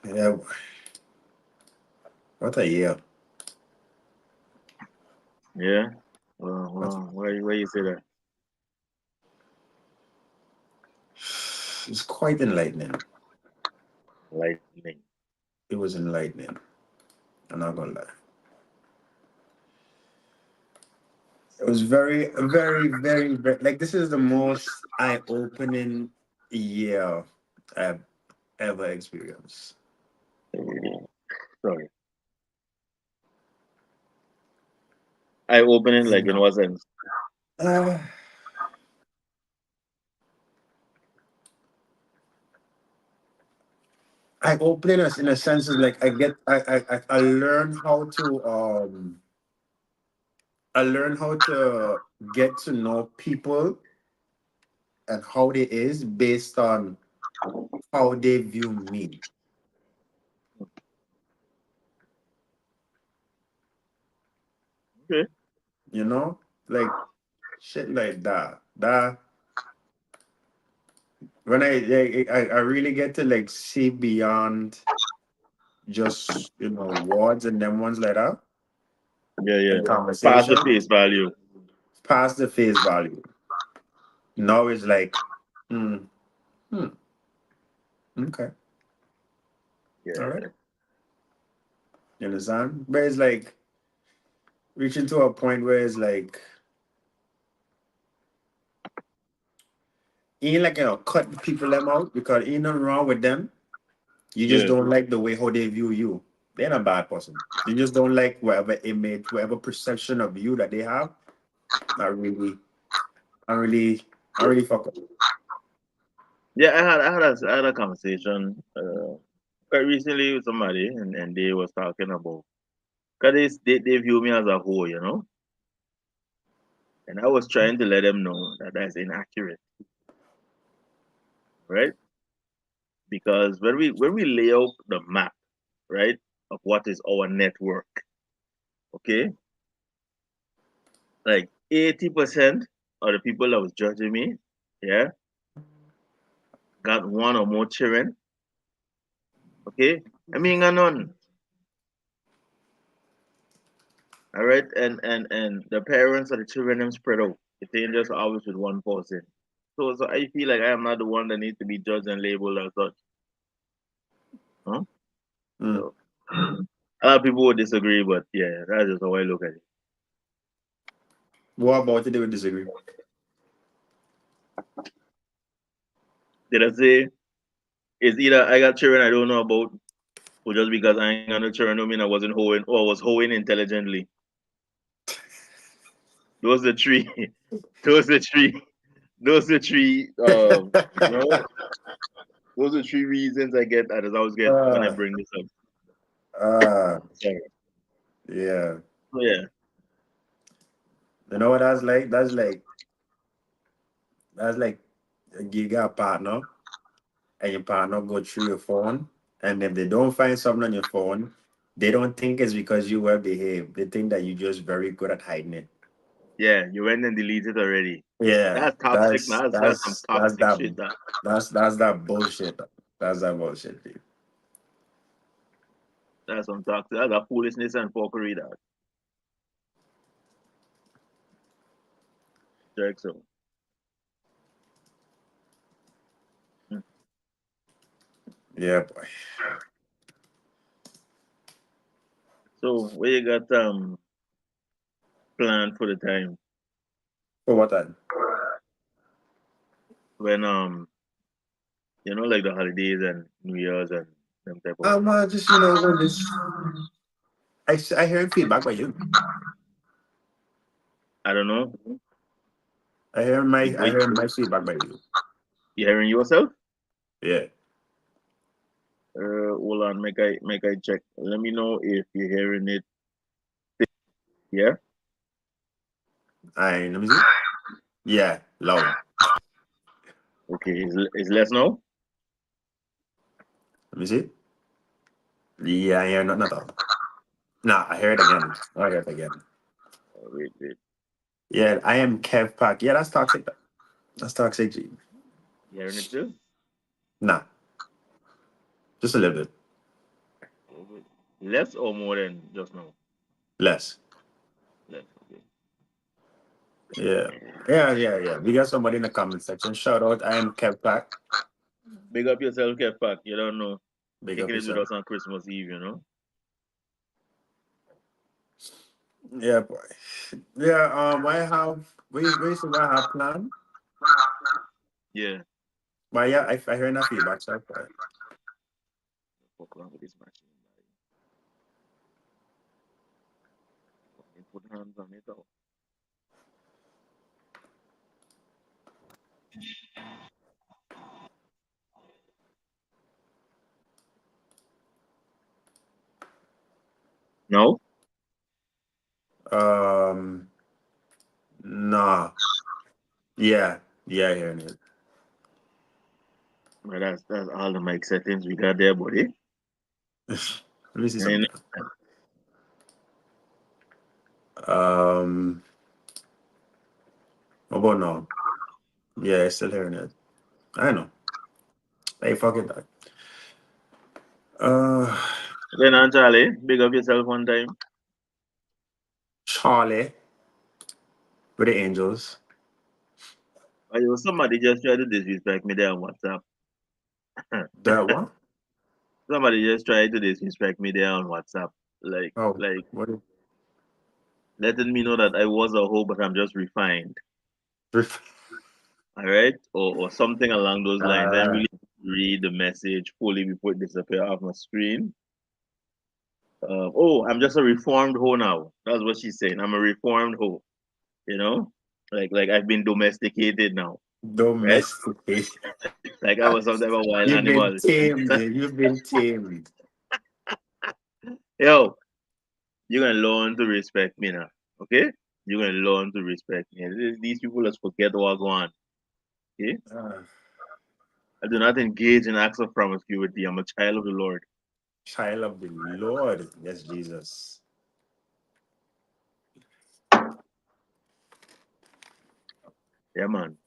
Yeah, what a year. Yeah. What- Why you say that? It's quite enlightening. Lightning. It was enlightening. I'm not gonna lie. It was very, very, very, very like this is the most eye-opening year I've ever experienced. Sorry. I open it like in what sense? Uh, eye-opening us in a sense is like I learn how to I learn how to get to know people and how they is based on how they view me. Okay. You know, like shit like that. That when I really get to like see beyond just words and them ones like that Yeah, yeah. and Pass the conversation face value. past the face value. Now it's like, mm, hmm, okay, all right, Yeah. you understand? But it's like reaching to a point where it's like, you ain't like cut the people them out because ain't nothing wrong with them. You just Yeah. don't like the way how they view you. They're not a bad person. You just don't like whatever image, whatever perception of you that they have. Not really, I really, I really fuck up. Yeah, I had a conversation quite recently with somebody, and they was talking about because they view me as a whole, you know, and I was trying to let them know that that's inaccurate, right? Because when we lay out the map, right, of what is our network, okay, like 80% of the people that was judging me, yeah, got one or more children, okay. I mean, got none, all right, and the parents of the children them spread out. It ain't just always with one person. So I feel like I am not the one that needs to be judged and labeled as such. Huh? Mm. So a lot of people would disagree, but yeah, that's just how I look at it. What about it? They would disagree. Did I say it's either I got children I don't know about, or just because I ain't got no children don't mean I wasn't hoeing or I was hoeing intelligently. Those are three. Those are three. Those are three. You know, those are three reasons I get that I always get when I uh, bring this up. uh, Sorry. yeah. So yeah, You know what that's like? That's like you got a partner and your partner go through your phone, and if they don't find something on your phone, they don't think it's because you well behaved. They think that you're just very good at hiding it. yeah. You went and deleted already. Yeah, That's toxic. that's That's some that's that's toxic that shit. That that's that bullshit. That's that bullshit, dude. that's some toxic. That's a foolishness and fuckery. That Jerk. So, mm. Yeah, boy. So where you got planned for the time For what time? when like the holidays and New Year's and them type of. Just when this I hear feedback by you. I don't know. I Wait, hear my feedback by you. you hearing yourself? Yeah, Hold on, make I check. Let me know if you're hearing it. Yeah. I let me see. Yeah, loud. Okay. Is less now? Let me see. Yeah, yeah, not all. Nah, I hear it again. I hear it again. Wait. Yeah, I am Kev Pack. Yeah, that's toxic. That's toxic. G. You hearing it still? Nah, just a little bit. Less or more than just now? Less. Less. Okay. Yeah. Yeah. We got somebody in the comment section. Shout out, I am Kev Pack. Big up yourself, get back. You don't know. Big up Kicking it with yourself. us on Christmas Eve, you know? Yeah, boy. Yeah, we see what I have planned. Yeah. But yeah, I hear enough feedback, so boy. Fuck wrong with this machine, man. Put hands on it out. No? Um nah. Yeah. Yeah, hearing it. But that's all the mic settings we got there, buddy. Let me see And something. Um what about now? Yeah, still hearing it. I know. Hey, fuck it that. Uh then on Charlie, big up yourself one time. Charlie with the Angels. Somebody just tried to disrespect me there on WhatsApp. That one? Somebody just tried to disrespect me there on WhatsApp. Like Oh, like what letting me know that I was a hoe, but I'm just refined. All right? Or something along those lines. I didn't uh really read the message fully before it disappeared off my screen. Oh, I'm just a reformed hoe now. That's what she's saying. I'm a reformed hoe. You know, like I've been domesticated now, right? domesticate. Like I was some type of wild You've been animal. tamed. You've been tamed. Yo, you're gonna learn to respect me now, okay? You're gonna learn to respect me. These people just forget what go on. Okay, Uh, I do not engage in acts of promiscuity. I'm a child of the Lord. Child of the Lord. Yes, Jesus. Yeah, man.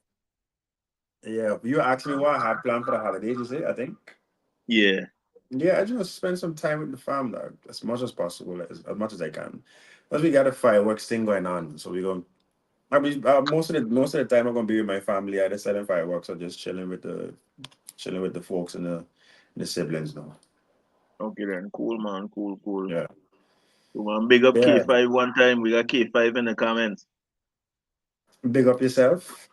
Yeah, you asked me what I have planned for the holidays, you say, I think. Yeah. Yeah, I just spend some time with the fam, dog, as much as possible, as much as I can. Plus, we got a fireworks thing going on, so we going. I mean, most of the time I'm gonna be with my family, either selling fireworks or just chilling with the folks and the siblings now. Okay then. Cool, man. Cool, cool. Yeah, Cool, man. Big up yeah. K5 one time. We got K5 in the comments. Big up yourself.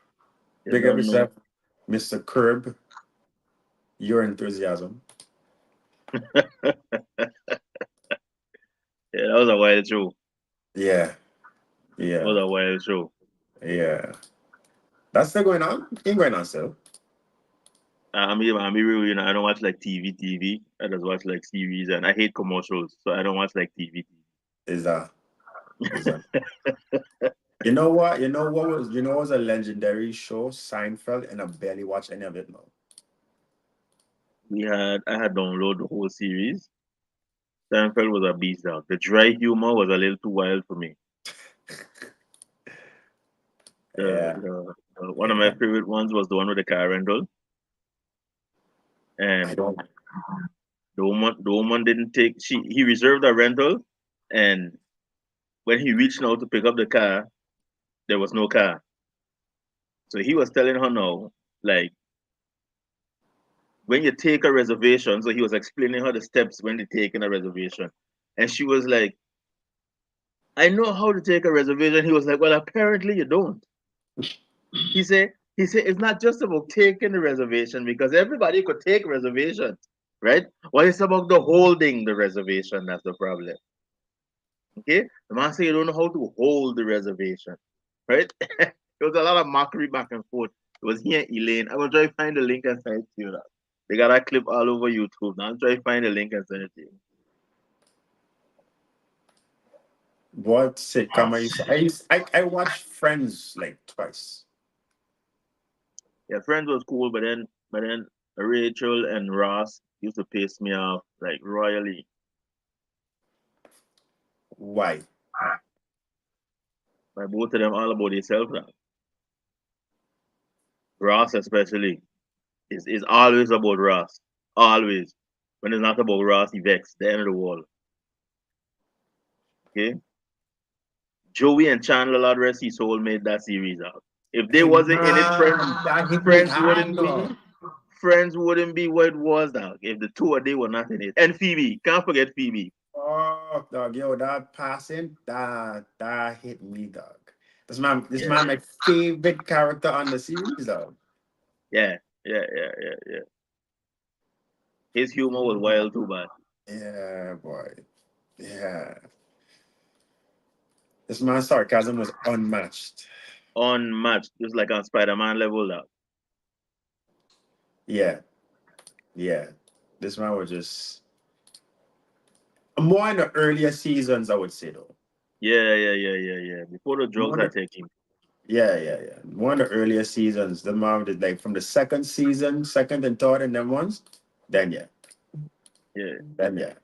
You Big up don't know. yourself, Mr. Curb. Your enthusiasm. Yeah, that was a wild show. Yeah, That yeah, was a wild show. yeah. That's still going on. Ain't going on still. I'm be real, I don't watch like TV. I just watch like series, and I hate commercials, so I don't watch like TV. Is that? Is that? You know what? You know what was a legendary show, Seinfeld, and I barely watch any of it now. I had downloaded the whole series. Seinfeld was a beast out. The dry humor was a little too wild for me. Yeah, One of my yeah. favorite ones was the one with the car rental, I and don't. the woman didn't take. He reserved a rental, and when he reached out to pick up the car, there was no car. So he was telling her no, like when you take a reservation. So he was explaining her the steps when they take in a reservation, and she was like, "I know how to take a reservation." He was like, "Well, apparently you don't." He said it's not just about taking the reservation because everybody could take reservations, right? Well, it's about the holding the reservation that's the problem. Okay, the man said you don't know how to hold the reservation, right? There was a lot of mockery back and forth. It was here, Elaine. I'm gonna try to find the link and send it to you. Now. They got that clip all over YouTube. Now I'm trying to find the link and send it to you. What sitcom I watched Friends like twice. Yeah, Friends was cool, but then Rachel and Ross used to piss me off like royally. Why? Like both of them all about themselves now. Ross especially is always about Ross. Always. When it's not about Ross, he vex. The end of the world. Okay, Joey and Chandler Ladress, his soul made that series out. If they Hey wasn't in it, man, that hit me Friends hard, wouldn't dog. be Friends wouldn't be what it was, dog. If the two of they were not in it, and Phoebe, can't forget Phoebe. Oh, dog, yo, that passing, that hit me, dog. This Yeah, man, my favorite character on the series, dog. yeah, yeah. His humor was wild too, but Yeah, boy. Yeah. This man's sarcasm was unmatched. unmatched, just like on Spider-Man level, dog. Yeah, yeah. This man was just more in the earlier seasons, I would say though. Yeah. Before the drugs More in had the, taken. yeah. More in the earlier seasons. The man did like from the second season, second and third, and then ones. Then yeah, Yeah, then yeah.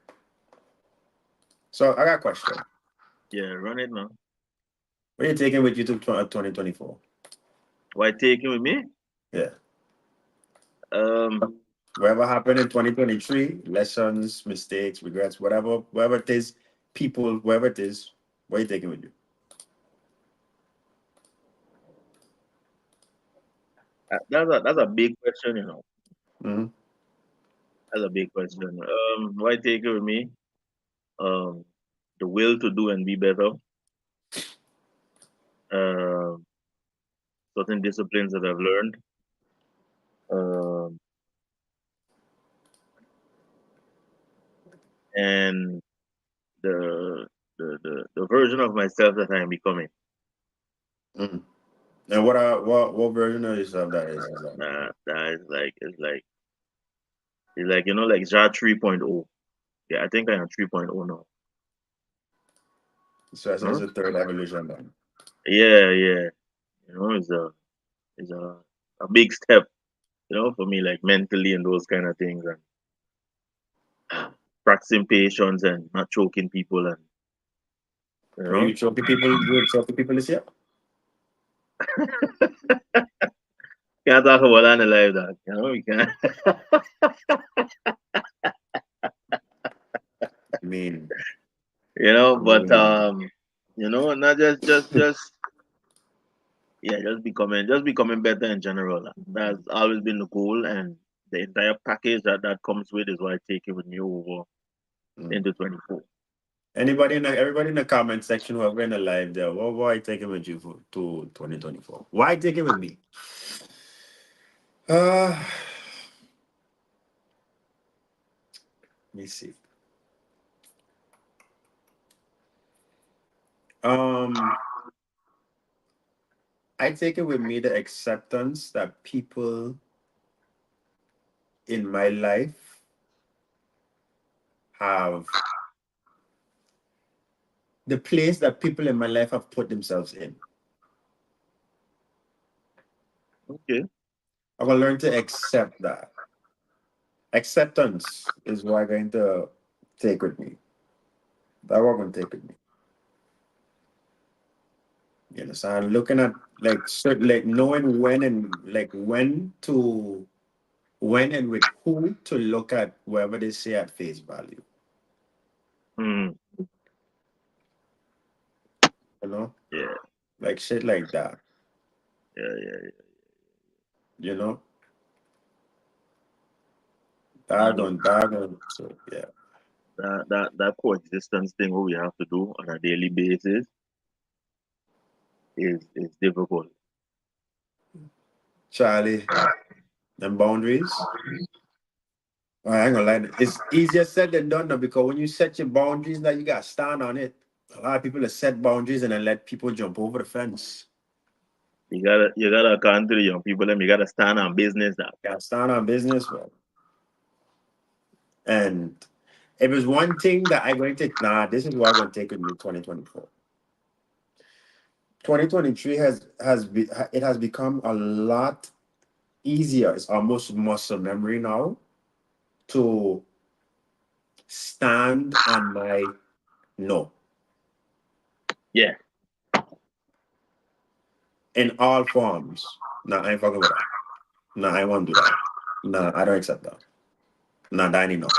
So I got a question. yeah, run it now. What are you taking with you to 2024? Why taking with me? Yeah. Um, Whatever happened in 2023, lessons, mistakes, regrets, whatever it is, people, whatever it is, what are you taking with you? that's a big question, you know. Mhm. That's a big question. Why take it with me? Um, the will to do and be better. Um, certain disciplines that I've learned. Um, and the version of myself that I am becoming. Mhm. And what version of yourself that is exactly? That is like it's like like Ja 3.0. Yeah, I think I am 3.0 now. So I said it's Huh? a third evolution then. Yeah. It's a big step, for me, like mentally and those kind of things, and practicing patience and not choking people, and you Are know, you choking people? You choking people this year? can't talk about that in life, that we can't. I mean, I But mean, not just yeah, just becoming better in general. That's always been the goal, and the entire package that comes with is why I take it with me over mm. into 24. Everybody in the comment section who are in the live there, why taking with you to 2024? Why taking with me? Let me see. Um, I take it with me the acceptance that people in my life have the place that people in my life have put themselves in. Okay. I'm gonna learn to accept that. Acceptance is what I'm going to take with me. That's what I'm gonna take with me. You know, so I'm looking at like certain, like knowing when and like when and with who to look at whatever they say at face value. Hmm. You know, Yeah. like shit like that. Yeah. You know, I know daggone. So yeah, that coexistence thing what we have to do on a daily basis is difficult. Charlie, them boundaries. I ain't gonna lie. It's easier said than done now because when you set your boundaries, now you got to stand on it. A lot of people have set boundaries and then let people jump over the fence. You gotta account to the young people, and you gotta stand on business now. Got to stand on business, well. And if there's one thing that I'm going to take, nah, this is what I'm going to take with me 2024. 2023 it has become a lot easier. It's almost muscle memory now to stand on my no Yeah. in all forms. Nah, I ain't fucking with that. Nah, I won't do that. Nah, I don't accept that. Nah, that ain't enough.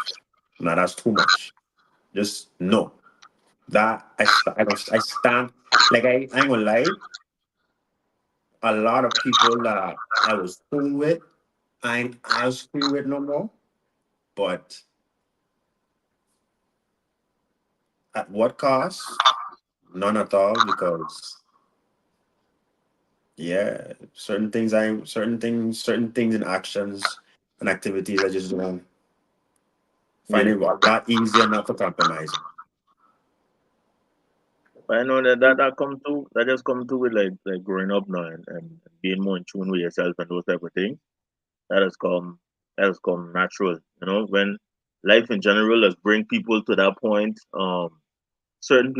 Nah, that's too much. Just no. That I stand like I ain't gonna lie. A lot of people that I was cool with, I ain't as cool with no more. But at what cost? None at all, because yeah, certain things and actions and activities I just don't find Yeah. it a lot easier not to compromise. I know that just come to with like growing up now and being more in tune with yourself and those type of things. That has come that has come natural. You know, when life in general has bring people to that point, certain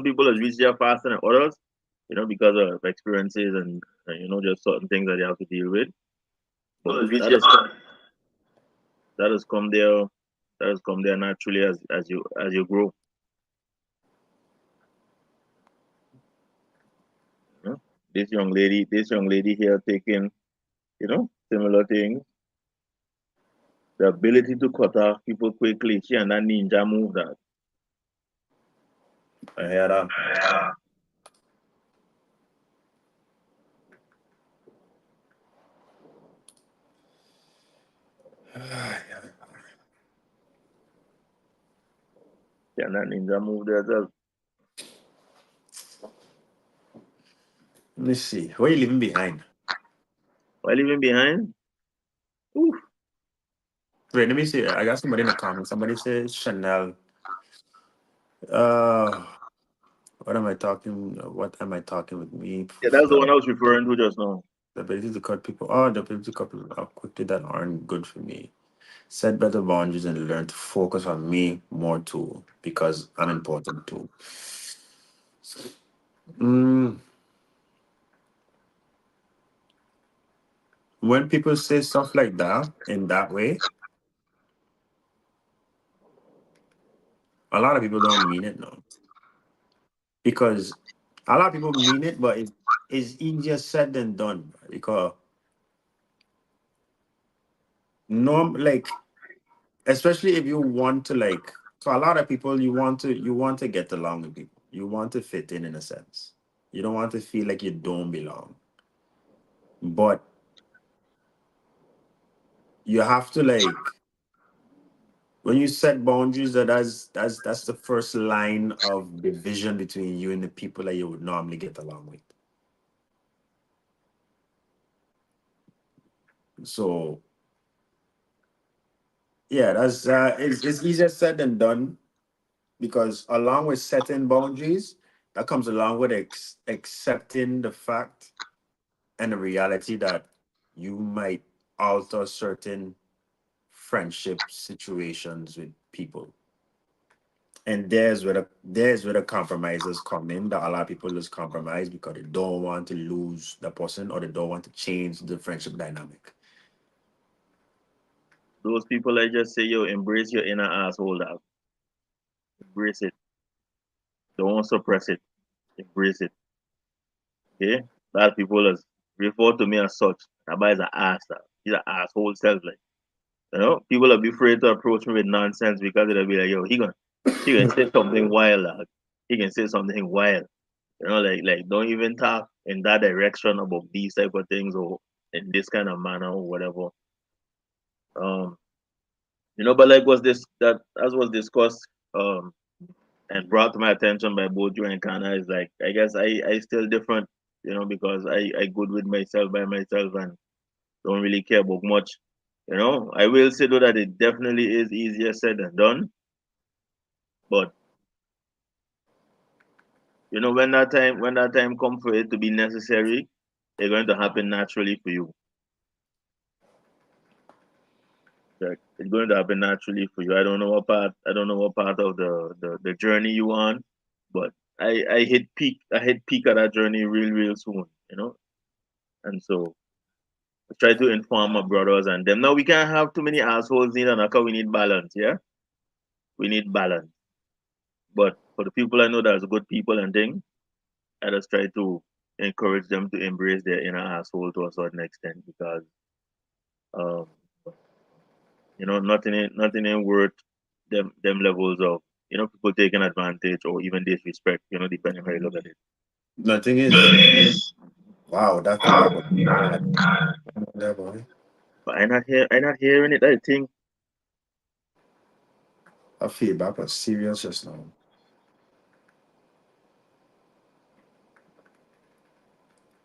people has reached there faster than others, you know, because of experiences and you know, just certain things that they have to deal with. But that has come there that has come there naturally as you grow. You know? This young lady here taking, you know, similar things. The ability to cut off people quickly. She and that ninja move that. I hear that. She and that ninja move there. Just Let me see. Where you leaving behind? while leaving behind, oof, Wait, let me see. I got somebody in the comments. Somebody says Chanel. Uh, what am I talking? What am I talking with me? yeah, that's the one I was referring to just now. The ability to cut people. Oh, the ability to cut people off quickly that aren't good for me. Set better boundaries and learn to focus on me more too, because I'm important too. Mm, when people say stuff like that in that way, a lot of people don't mean it no. Because a lot of people mean it, but it's easier said than done. Because norm like especially if you want to like so a lot of people you want to get along with people. You want to fit in a sense. You don't want to feel like you don't belong. But you have to like when you set boundaries that's the first line of division between you and the people that you would normally get along with. So yeah, it's easier said than done, because along with setting boundaries, that comes along with accepting the fact and the reality that you might alter certain friendship situations with people. And there's where the compromises come in, that a lot of people lose compromise because they don't want to lose the person, or they don't want to change the friendship dynamic. Those people I just say, yo, embrace your inner asshole dog. Embrace it. Don't suppress it. Embrace it. Okay? A lot of people has refer to me as such. That boy is an ass dog. He's an asshole self like. You know, people will be afraid to approach me with nonsense because they'll be like, yo, he gonna say something wild, dog. He can say something wild. You know, like don't even talk in that direction about these type of things or in this kind of manner or whatever. Um, you know, but like was this that as was discussed and brought to my attention by both you and Kana is like I guess I still different, you know, because I good with myself by myself and don't really care about much. You know, I will say though that it definitely is easier said than done, but you know when that time comes for it to be necessary, it's going to happen naturally for you. Like, it's going to happen naturally for you. I don't know what part of the journey you on, but I hit peak of that journey real soon, you know. And so I try to inform my brothers and them. Now we can't have too many assholes in Anaka. We need balance, yeah? We need balance. But for the people I know that's good people and things, I just try to encourage them to embrace their inner asshole to a certain extent because um, you know, nothing ain't worth them levels of people taking advantage or even disrespect, depending how you look at it. The thing is, wow, that feedback was bad. There, boy. But I not hearing it. I think That feedback was serious just now.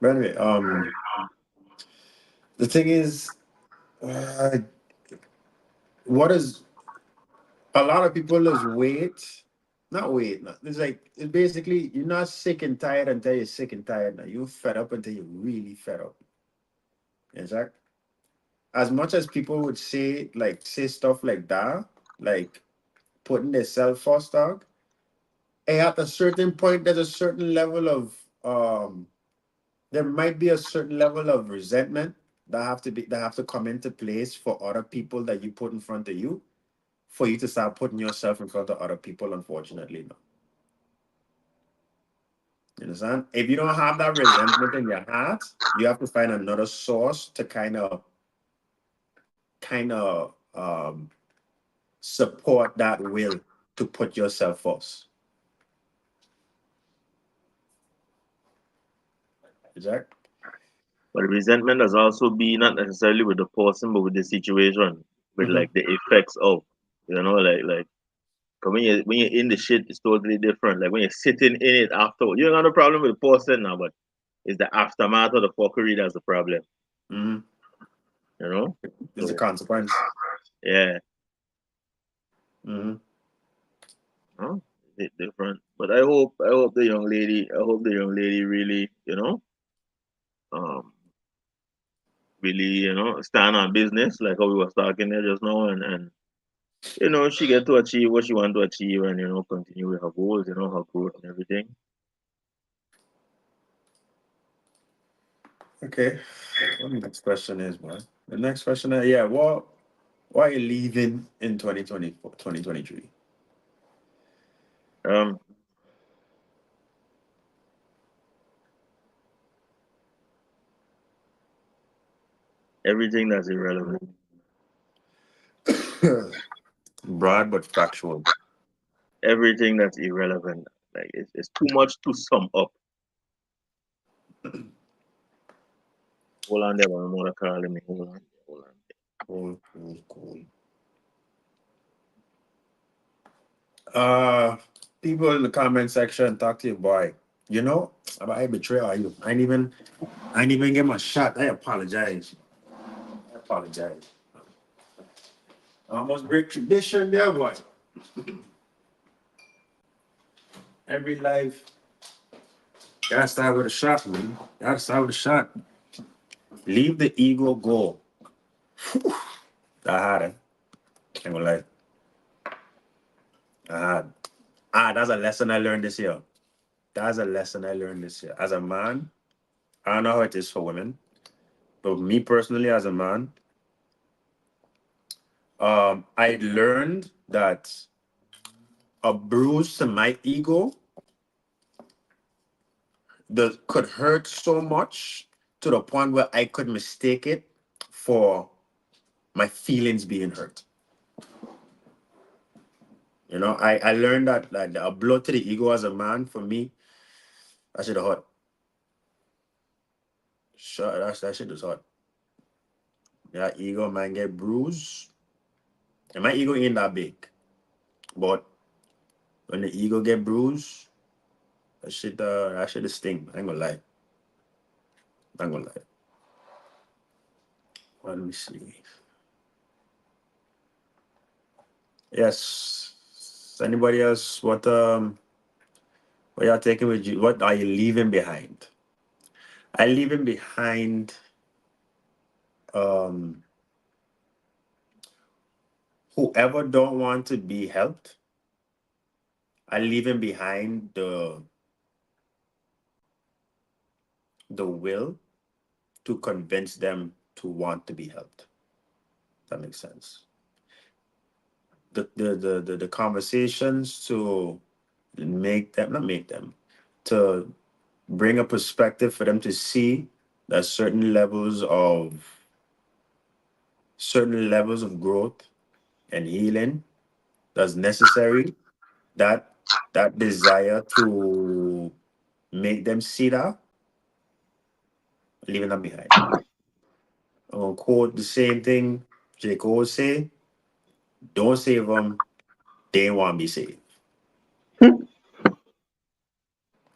But anyway, the thing is, uh, what is a lot of people lose weight. Not weight. No. It's like it's basically you're not sick and tired until you're sick and tired. Now you're fed up until you're really fed up. Exactly. As much as people would say stuff like that, like putting their self first, dog. At a certain point, there's a certain level of there might be a certain level of resentment that have to come into place for other people that you put in front of you for you to start putting yourself in front of other people. Unfortunately, no. You understand? If you don't have that resentment in your heart, you have to find another source to kind of support that will to put yourself first. Exactly. but resentment has also been not necessarily with the person, but with the situation, with Mm-hmm. like the effects of, like 'cause when you're in the shit, it's totally different. Like when you're sitting in it after, you don't have no problem with the person now, but it's the aftermath of the fuckery that's the problem, Mm-hmm. you know. It's the So consequence. yeah, Mm-hmm. huh? It's different. But I hope the young lady really, um, really, stand on business like how we was talking there just now, and she get to achieve what she want to achieve, and continue with her goals, her growth and everything. Okay. What the next question is, man? The next question is, yeah, why are you leaving in 2024, 2023? Um, Everything that's irrelevant, Broad but factual. everything that's irrelevant, like it's too much to sum up. Hold on there, one more calling me. Hold on. Cool, cool, cool. People in the comment section talk to your boy. You know, about I betrayal you. I ain't even get my shot. I apologize. I apologize. I almost break tradition there, boy. Every life, gotta start with a shot, man. Gotta start with a shot. Leave the ego go. I had it. Ain't gonna lie. I had. That's a lesson I learned this year. That's a lesson I learned this year. As a man, I don't know how it is for women, but me personally, as a man, I learned that a bruise to my ego that could hurt so much to the point where I could mistake it for my feelings being hurt. I learned that like a blow to the ego as a man for me, that should have hurt. Sure, that shit is hurt. Yeah, ego man get bruised. And my ego ain't that big. But when the ego get bruised, that shit is sting. I ain't gonna lie. I ain't gonna lie. Let me see. Yes. Anybody else? What y'all taking with you? What are you leaving behind? I leaving behind um whoever don't want to be helped. I leaving behind the will to convince them to want to be helped. That makes sense. The conversations to make them not make them to bring a perspective for them to see that certain levels of growth and healing that's necessary that that desire to make them see that, leaving them behind. I'm gonna quote the same thing J. Cole say, don't save them, they want to be saved.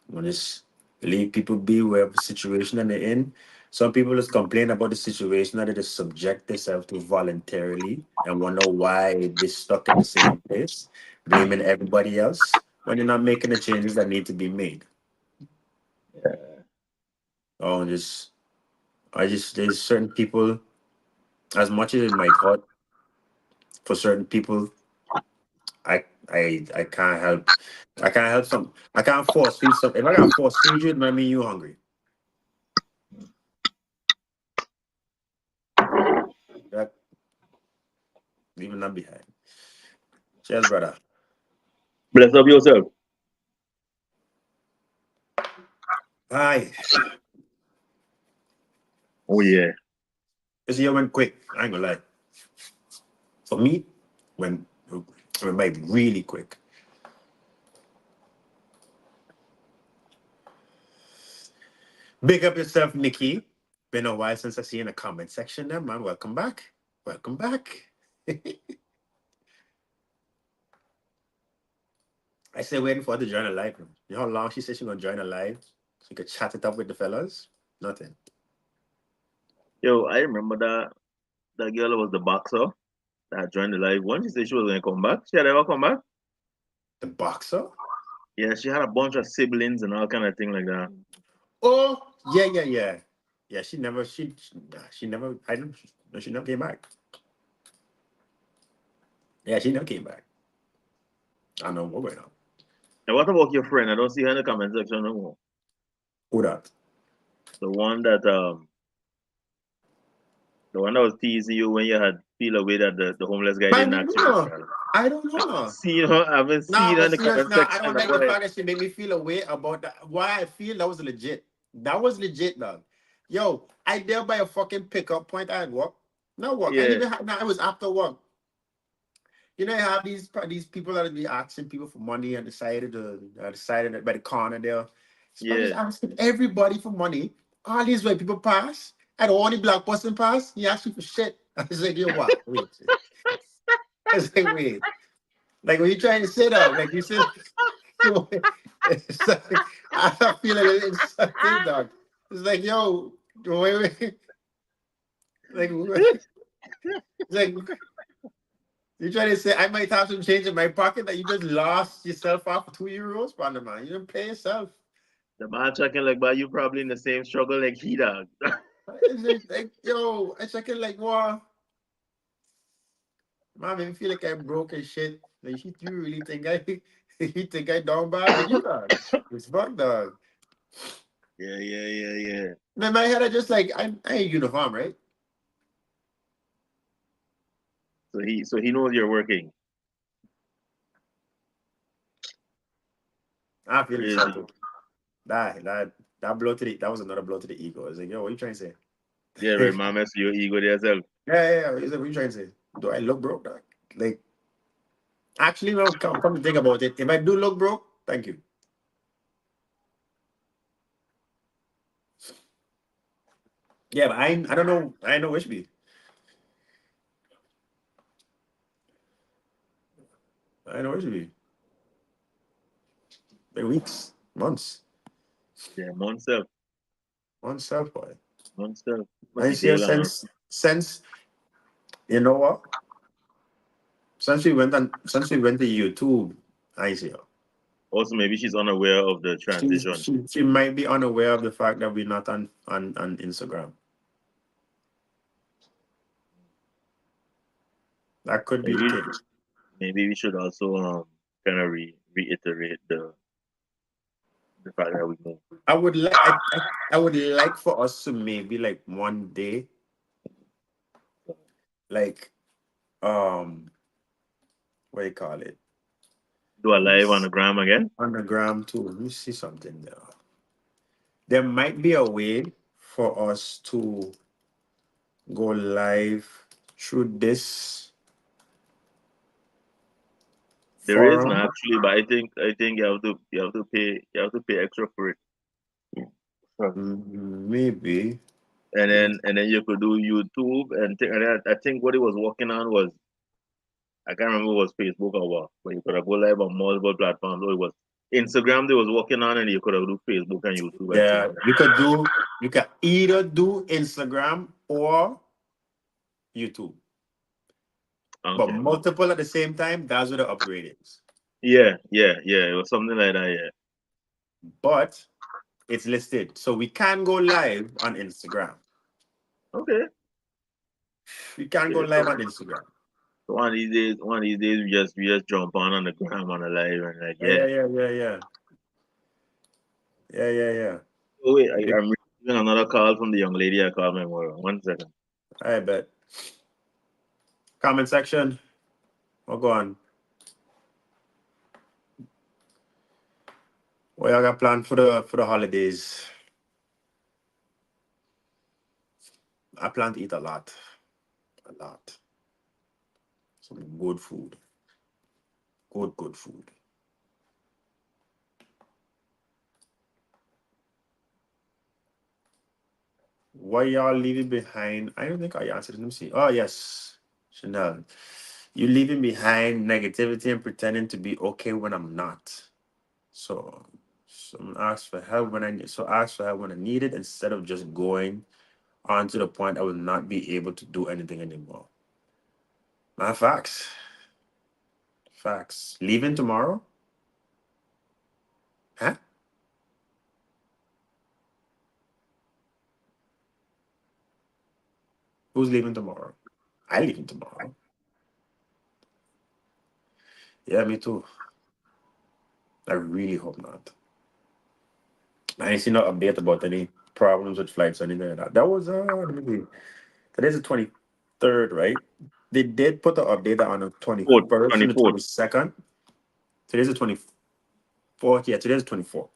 When it's leave people be wherever situation that they're in. Some people just complain about the situation that they just subject themselves to voluntarily and wonder why they're stuck in the same place, blaming everybody else when they're not making the changes that need to be made. Oh, just I just there's certain people, as much as it might hurt for certain people, I can't help. I can't force feed some. If I can't force feed you, it might mean you hungry. That leaving that behind. Cheers, brother. Bless up yourself. Hi. Oh yeah. This year went quick. I ain't gonna lie. For me, when it went really quick. Big up yourself, Nikki. Been a while since I see you in the comment section there, man. Welcome back. Welcome back. I say waiting for her to join a live. You know how long she said she's gonna join a live? So you could chat it up with the fellas? Nothing. Yo, I remember that girl was the boxer that joined the live one. She said she was gonna come back. She had ever come back? The boxer? Yeah, she had a bunch of siblings and all kind of thing like that. Oh, yeah, yeah, yeah. Yeah, she never I don't no, she never came back. Yeah, she never came back. I don't know what went on. And what about your friend? I don't see her in the comment section no more. Who that? The one that the one that was teasing you when you had feel away that the homeless guy I didn't don't ask you. know. I don't know. I haven't Nah, seen her in but the serious comment now, I section. don't like the Boy. fact that she made me feel a way about that. Why I feel that was legit. That was legit, dog. Yo, I there by a fucking pickup point. I had work. No work. I didn't Yeah, even have, nah, it was after work. You know, you have these people that be asking people for money on the side of by the corner there. This man is yeah, asking everybody for money. All these white people pass. And all the black person pass. He asked you for shit. I was like, yo, what? Wait. I was like, wait. Like, what you trying to say, dog? Like, you said, it's like, I feel like it's something, dog. It's like, yo, wait. Like, like, you trying to say I might have some change in my pocket that you just lost yourself off for €2, partner, man. You didn't pay yourself. the man checking like, but you probably in the same struggle like he dog. It's like, yo, I checking like, wow, man, made me feel like I'm broke and shit. Like, you really think you think I down bad with you, dog? It's fun, dog. Yeah, yeah, yeah, yeah. In my head, I just like, I ain't uniform, right? So he knows you're working. I feel Crazy. insulted. That blow to that was another blow to the ego. I was like, yo, what you trying to say? Yeah, right, man, mess with your ego there yourself. Yeah. He's like, what you trying to say? Do I look broke, dog? Like, actually, well, come to think about it, if I do look broke, thank you. Yeah, but I don't know. I know which be. I know which be. Been weeks, months, Yeah, months up. months self boy. Months up. I Must ain't be see her tail on us. since you know what? Since we went to YouTube, I ain't see her. Also, maybe she's unaware of the transition. She might be unaware of the fact that we're not on Instagram. That could be the Maybe case. maybe we should also kind of reiterate the fact that we move. I would like I would like for us to maybe like one day like what do you call it? Do a Let me live on the gram again. on the gram too. Let me see something there. There might be a way for us to go live through this There is man forum. actually, but I think you have to pay extra for it. Sure. Maybe. And then you could do YouTube and I think what he was working on was I can't remember if it was Facebook or what, but you could have go live on multiple platforms. Or it was Instagram they was working on, and you could have do Facebook and YouTube at the same Yeah, time. you can either do Instagram or YouTube, but Okay. multiple at the same time. That's what the upgrade is. Yeah. It was something like that. Yeah. But it's listed, so we can go live on Instagram. Okay. We can go Okay. live on Instagram. So one of these days, we just jump on the gram on the live and like Yeah, yeah. yeah, yeah, yeah, yeah, yeah, yeah, yeah. Oh wait, Big- I'm receiving another call from the young lady I called my mother. 1 second. I bet. Comment section. We'll go on. What y'all got planned for the holidays? I plan to eat a lot. A lot. Some good food. Good food. What y'all leaving behind? I don't think I answered. Let me see. Oh yes, Chanel. You leaving behind negativity and pretending to be okay when I'm not. So, ask for help when ask for help when I need it instead of just going on to the point I will not be able to do anything anymore. Facts. Facts. Leaving tomorrow? Huh? Who's leaving tomorrow? I leaving tomorrow. Yeah, me too. I really hope not. I ain't seen no update about any problems with flights or anything like that. That was let me see. Today's the 23rd, right? They did put the update on the Fourth, 21st and the 24th. 22nd. Today's the 24th. Yeah, today's the 24th.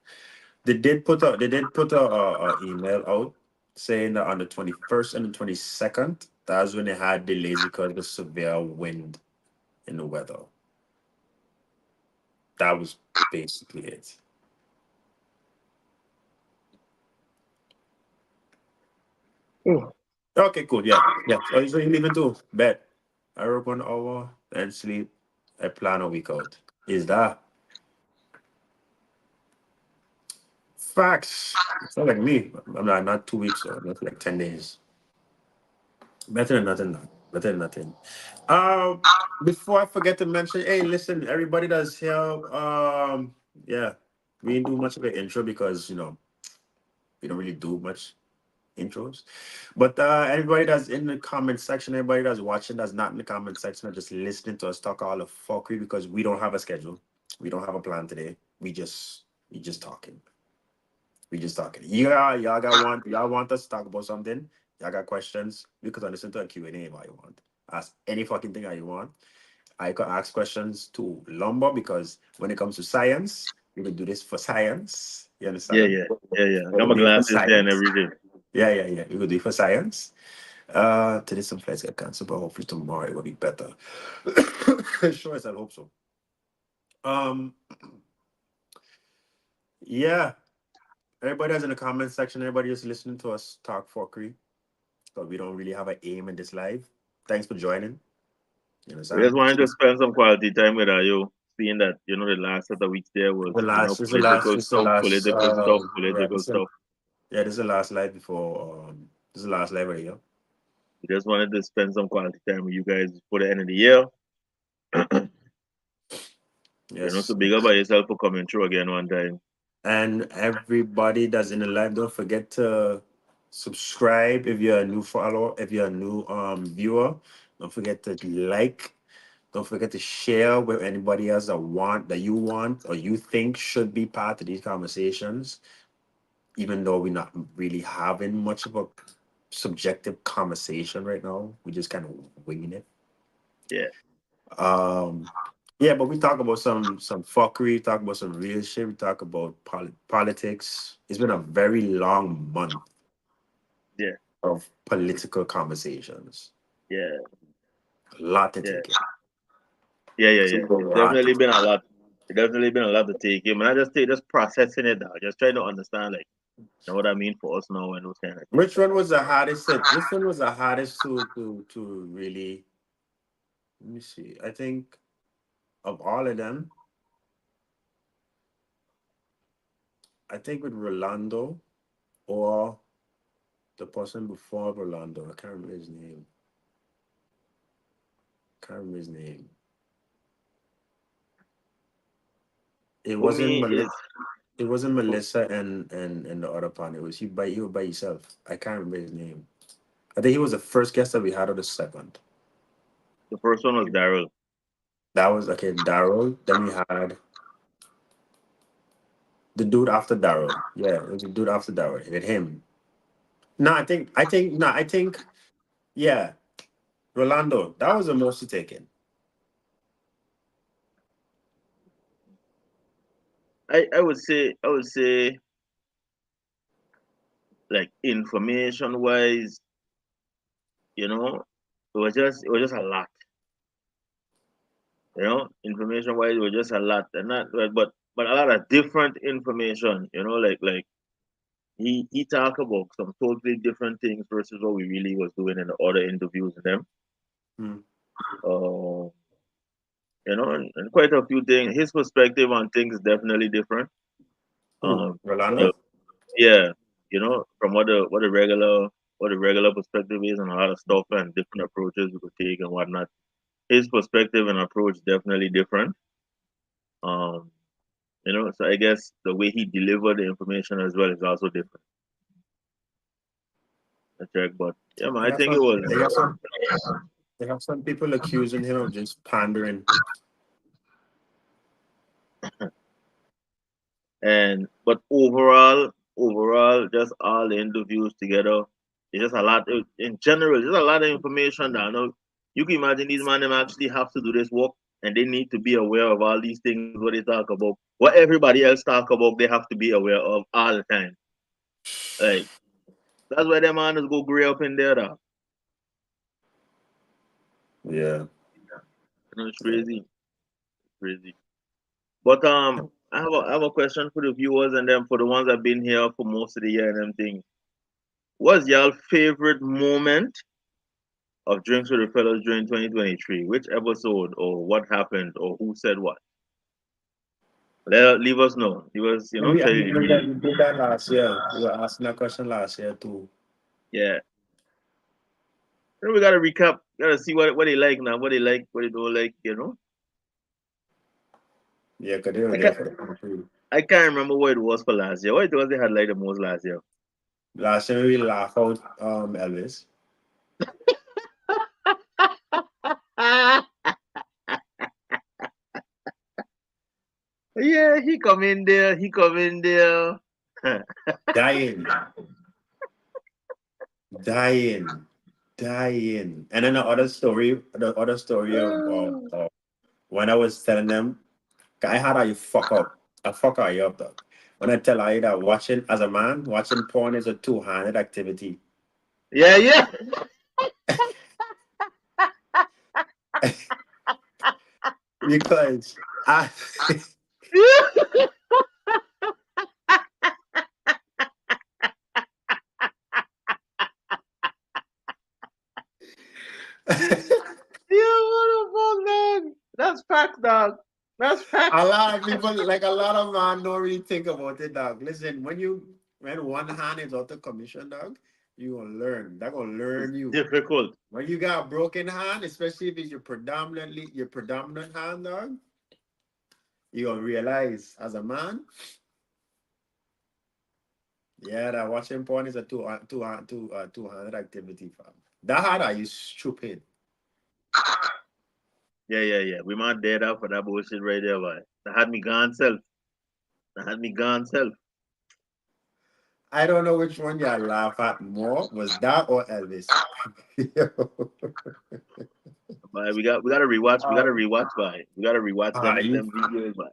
They did put a email out saying that on the 21st and the 22nd, that's when they had delays because of the severe wind in the weather. That was basically it. Oh. Okay, cool. Yeah, yeah. So you leaving too? Bet. I work 1 hour and sleep. I plan a week out. Is that facts? It's not like me. I'm not 2 weeks or not like 10 days. Better than nothing. Now. Better than nothing. Before I forget to mention, hey, listen, everybody that's here. Yeah, we didn't do much of an intro because we don't really do much intros. But everybody that's in the comment section, everybody that's watching, that's not in the comment section, are just listening to us talk all the fuckery because we don't have a schedule. We don't have a plan today. We just talking. We just talking. Yeah, y'all want us to talk about something? Y'all got questions? We could listen to a Q&A if you want. Ask any fucking thing that you want. I could ask questions to Lumber because when it comes to science, we will do this for science. You Yeah, understand? yeah, yeah. I We got will my do it for glasses there and science. everything. Yeah, yeah, yeah. We will do it for science. Today some flights get canceled, but hopefully tomorrow it will be better. Sure as I hope so. Um, yeah. Everybody that's in the comment section, everybody just listening to us talk fuckery. Because we don't really have an aim in this live. Thanks for joining. You We just understand? wanted to spend some quality time with you, seeing that the last set of weeks there was This is the last, this is the last, right. political stuff. Yeah, this is the last live before. This is the last live right here. We just wanted to spend some quality time with you guys for the end of the year. Yes. To big up by yourself for coming through again one time. And everybody that's in the live, don't forget to subscribe if you're a new follower, if you're a new viewer. Don't forget to like. Don't forget to share with anybody else that you want or you think should be part of these conversations, even though we're not really having much of a subjective conversation right now. We just kind of winging it. Yeah, Um, yeah, but we talk about some fuckery, talk about some real shit. We talk about politics. It's been a very long month yeah, of political conversations. yeah, A lot to yeah. take in. Yeah, yeah, It's a yeah. It's lot. definitely been a lot. It's definitely been a lot to take in. And I just processing it out, just trying to understand, like, you know what I mean for us now and those kind of things. Which one was the hardest hit? Which one was the hardest to really? Let me see. I think of all of them, I think with Rolando or the person before Rolando. I can't remember his name. Can't remember his name. It For wasn't me, Melissa. is It wasn't Melissa and the other partner. It was he was by himself. I can't remember his name. I think he was the first guest that we had or the second. the first one was Daryl. That was okay, Daryl. Then we had the dude after Daryl. Yeah, it was the dude after Daryl. With him. No, I think yeah, Rolando. That was the most to take in. I would say like information wise, it was just a lot. Information wise, it was just a lot, and not but a lot of different information. Like he talked about some totally different things versus what we really was doing in the other interviews with them. Hmm. Uh, and quite a few things. His perspective on things is definitely different. Who? From the Rolando? yeah, from what the regular perspective is and a lot of stuff and different approaches we could take and whatnot. His perspective and approach definitely different. Um, so I guess the way he delivered the information as well is also different. I check, but yeah, man, They I got think it some. was. They got some. They have some people accusing him of just pandering. And but overall, just all the interviews together, it's just a lot. In general, there's a lot of information that I know. You can imagine these men them actually have to do this work, and they need to be aware of all these things. What they talk about, what everybody else talk about, they have to be aware of all the time. Like that's why them man go gray up in there. Though. Yeah. It's crazy, crazy. But I have a question for the viewers and then for the ones that been here for most of the year and them things. What's your favorite moment of Drinks with the Fellows during 2023? Which episode or what happened or who said what? Leave us know. Leave us, And try to we did that last year. We were asking that question last year too. yeah. Then we gotta recap. Gotta see what they like now, what they like, what they don't like. Yeah, because they were I there can't for the country. I can't remember what it was for last year. What it was they had like the most last year. Last year we laugh out Elvis. Yeah, he come in there, he come in there. Dying. Dying. Dying. And then the other story of when I was telling them, I had how you fuck up. I fuck how you up dog. When I tell you that watching as a man, watching porn is a two-handed activity. Yeah, yeah. Because I Yeah, what the fuck, dog? That's fact, dog. That's fact. a lot of people, like a lot of man, don't really think about it, dog. Listen, when one hand is out of commission, dog, you gonna learn. That gonna It's learn you. difficult. When you got a broken hand, especially if it's your predominant hand, dog, you gonna realize as a man, yeah, that watching porn is a two-handed activity, fam. That hard are you stupid. Yeah, yeah, yeah. We might dead up for that bullshit right there, boy. That had me gone self. That had me gone self. I don't know which one you laugh at more. Was that or Elvis? But we gotta rewatch. We gotta um, rewatch, boy. We gotta rewatch you them videos, boy.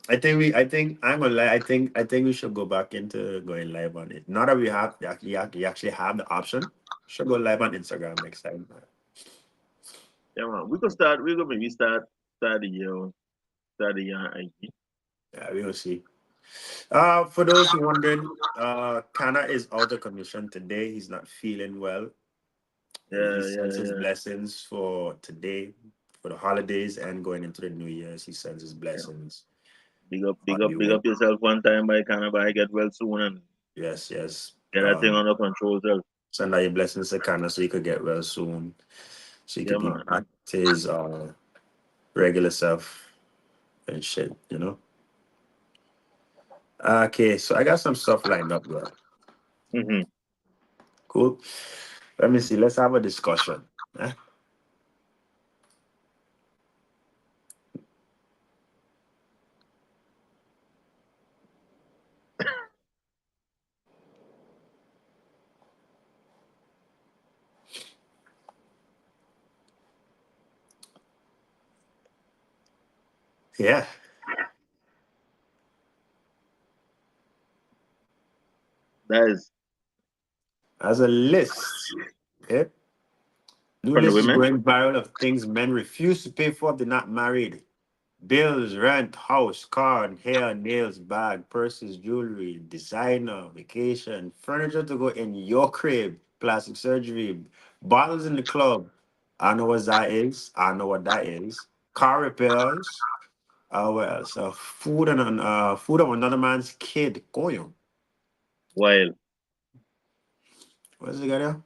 I think I'm gonna lie. I think we should go back into going live on it. Now that we have you actually have the option, should go live on Instagram next time. Yeah, man. We could start. We could maybe start start the year on IG. Yeah, we will see. For those who wondering, Kana is out of commission today. He's not feeling well. He Yeah, sends yeah, his yeah. blessings for today, for the holidays, and going into the New Year's. He sends his Yeah. blessings Big on up, the big way. up yourself one time by Canada. Get well soon and Yes, yes. get that thing under control, sir. Send out your blessings to Kana so he could get well soon, so he Yeah, could be man. back to his regular self and shit. You know. Okay, so I got some stuff lined up, bro. Hmm. Cool. Let me see. Let's have a discussion. Eh? Yeah. That is As a list. Okay. New from the list is women. going viral of things men refuse to pay for if they're not married. Bills, rent, house, car, hair, nails, bag, purses, jewelry, designer, vacation, furniture to go in your crib, plastic surgery, bottles in the club. I know what that is. I know what that is. Car repairs. What else? Food of another man's kid. Coño. While What's it got there?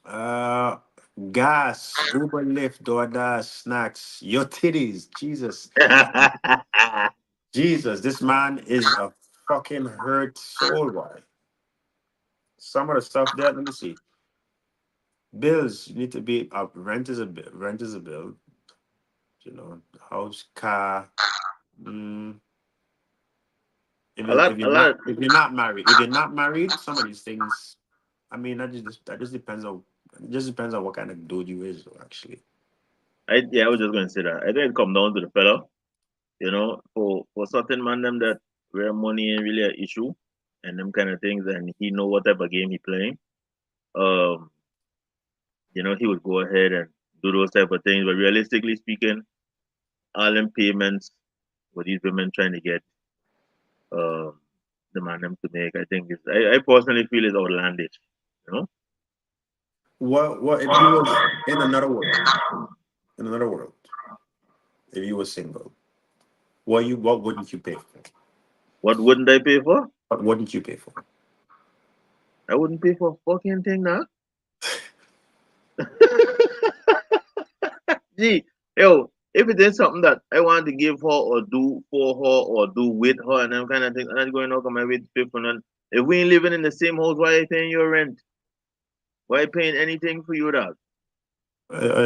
Uh, gas, Uber, Lyft, DoorDash, snacks, your titties. Jesus, Jesus, this man is a fucking hurt soul. Why? Some of the stuff there. Let me see. Bills need to be up. Rent is a bill. Rent is a bill. You know, house, car. Mm, a lot. if you're not married, some of these things. I mean, that just depends on what kind of dude you is actually. I was just going to say that. I think it come down to the fella. For certain man them that where money ain't really an issue and them kind of things, and he know what type of game he playing. Um, he would go ahead and do those type of things. But realistically speaking, all them payments what these women trying to get um the man them to make, I think is I personally feel is outlandish. You know, What if you was in another world? In another world, if you were single, what wouldn't you pay for? what wouldn't I pay for? What wouldn't you pay for? I wouldn't pay for a fucking thing now. Gee, yo, if it is something that I want to give her or do for her or do with her and them kind of things, I'm not going to come my way to pay for none. If we ain't living in the same house, why are you paying your rent? Why are you paying anything for you, dog?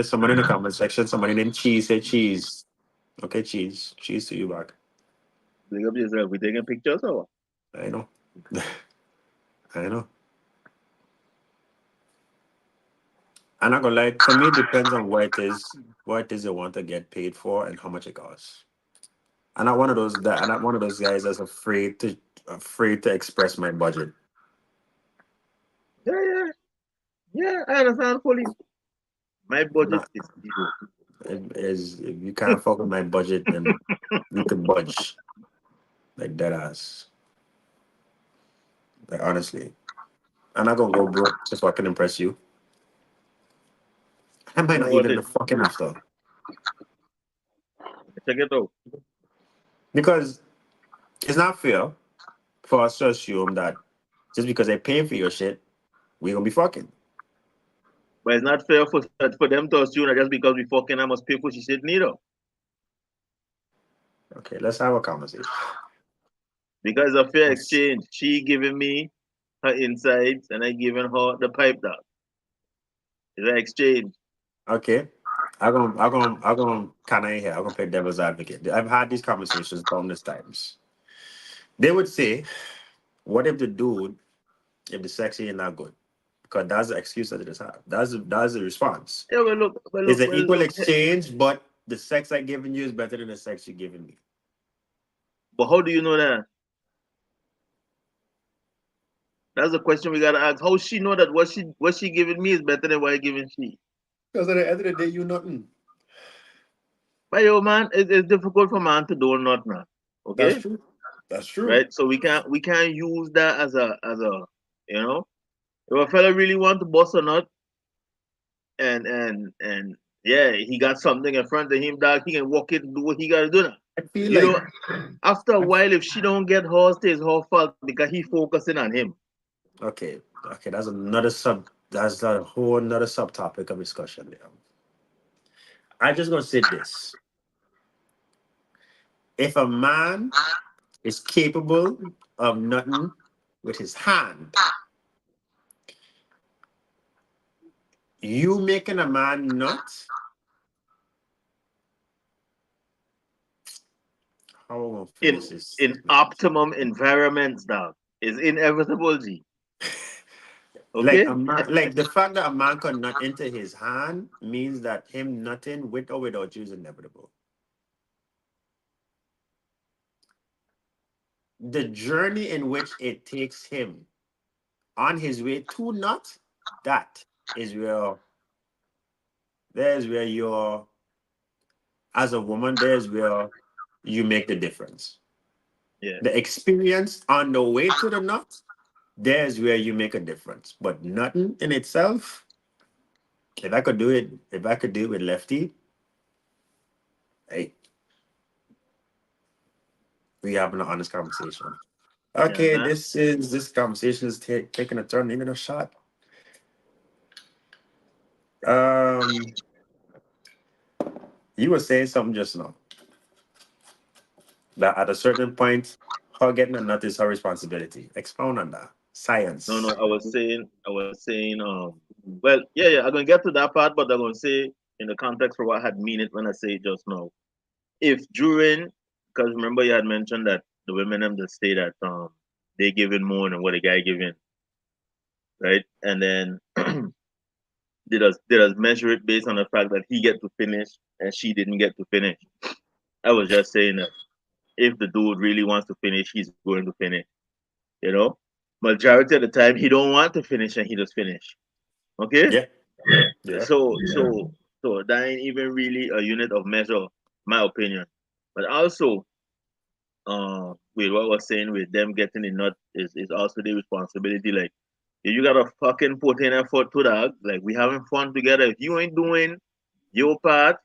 Somebody in the comment section, somebody named Cheese said cheese. Okay, cheese. Cheese to you back. Big up yourself. We taking pictures or what? I know. I know. I'm not gonna lie. For me, it depends on what it is you want to get paid for, and how much it costs. I'm not one of those guys that's afraid to express my budget. Yeah, yeah, yeah. I understand fully. My I'm budget not. is zero. If you can't fuck with my budget, then you can budge like dead ass. Like honestly, I'm not gonna go broke just so I can impress you. I might You know not what? even fucking after Check it out. because it's not fair for us to assume that just because I pay for your shit, we gonna be fucking. But it's not fair for them to assume that just because we fucking I must pay for she shit neither. Okay, let's have a conversation. Because it's a fair Yes. exchange. She giving me her insides and I giving her the pipe down. It's an exchange. Okay. I'm gonna kind of here. I'm gonna play devil's advocate. I've had these conversations countless times. They would say, "What if the dude, if the sex ain't not good?" Because that's the excuse that they just have. That's the response. Yeah, It's an well equal look. exchange, but the sex I giving you is better than the sex you're giving me. But how do you know that? That's the question we gotta ask. How she know that what she giving me is better than what I giving she? Because at the end of the day, you nothing. But yo, man, it's difficult for man to do not now. That's Okay, true. That's true. right? So we can't use that as a you know. If a fella really want to bust a nut and yeah, he got something in front of him, dog, he can walk it and do what he gotta do now. I feel You like know, after a I, while, if she don't get hers, it's her fault because he focusing on him. okay, okay, that's a whole another subtopic of discussion there. I just gonna say this. If a man is capable of nothing with his hand, you making a man nut, how am I gonna In finish this in statement? optimum environments, dog, is inevitable. G. Like Okay. a man, like the fact that a man could nut into his hand means that him nutting with or without you is inevitable. The journey in which it takes him on his way to nut, that is where there's where you're as a woman, there's where you make the difference. Yeah. The experience on the way to the nut, there's where you make a difference. But nothing in itself, if I could do it with lefty, hey, we having an honest conversation. Yeah, Okay, man. this conversation is taking a turn, even a shot. Um, you were saying something just now that at a certain point, her getting a nut is her responsibility. Expound on that. No, no, Science. I was saying, well, yeah, yeah, I'm gonna get to that part, but I'm gonna say in the context for what I had mean it when I say it just now. If during, because remember you had mentioned that the women them just say that they giving more than what the guy giving, right? And then did us measure it based on the fact that he get to finish and she didn't get to finish. I was just saying that if the dude really wants to finish, he's going to finish. You know, majority of the time he don't want to finish and he just finish. Okay, Yeah, yeah. so that ain't even really a unit of measure, my opinion. But also, with what I was saying with them getting the nut is also the responsibility. Like, if you gotta fucking put in effort to that. Like, we having fun together. If you ain't doing your part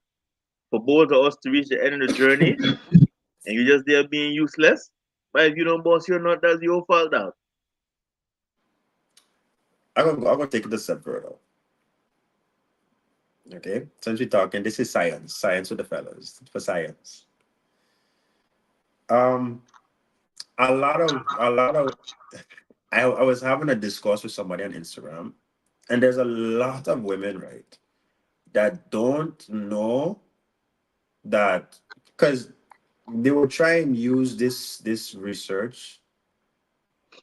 for both of us to reach the end of the journey, and you just there being useless, but if you don't boss your nut, that's your fault out. I'm gonna take it a step further. Okay, since we're talking, this is science. Science with the fellas for science. Um, a lot of. I was having a discourse with somebody on Instagram, and there's a lot of women, right, that don't know that because they will try and use this research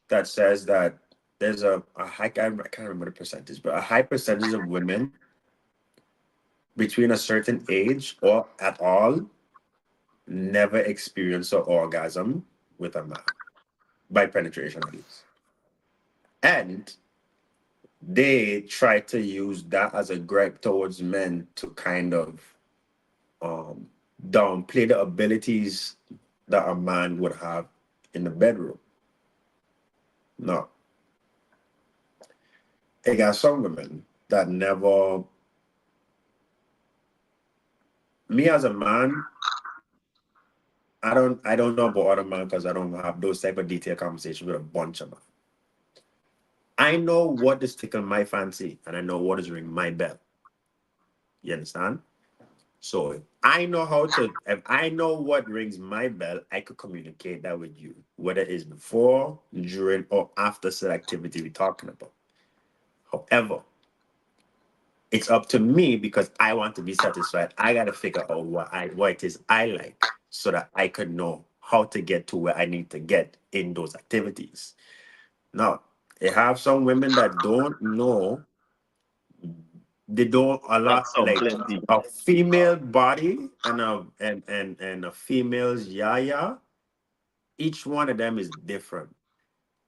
that says that there's a high, I can't remember the percentage, but a high percentage of women between a certain age or at all never experience an orgasm with a man by penetration at least. And they try to use that as a gripe towards men to kind of um, downplay the abilities that a man would have in the bedroom. No, I got some women that never. Me as a man, I don't know about other men because I don't have those type of detailed conversations with a bunch of them. I know what is tickling my fancy and I know what is ringing my bell. You understand? So if I know what rings my bell, I could communicate that with you, whether it's before, during, or after said activity we're talking about. However, it's up to me because I want to be satisfied. I gotta figure out what it is I like so that I could know how to get to where I need to get in those activities. Now, I have some women that don't know, they don't a That's lot some like plenty. a female body and a female's yaya. Each one of them is different.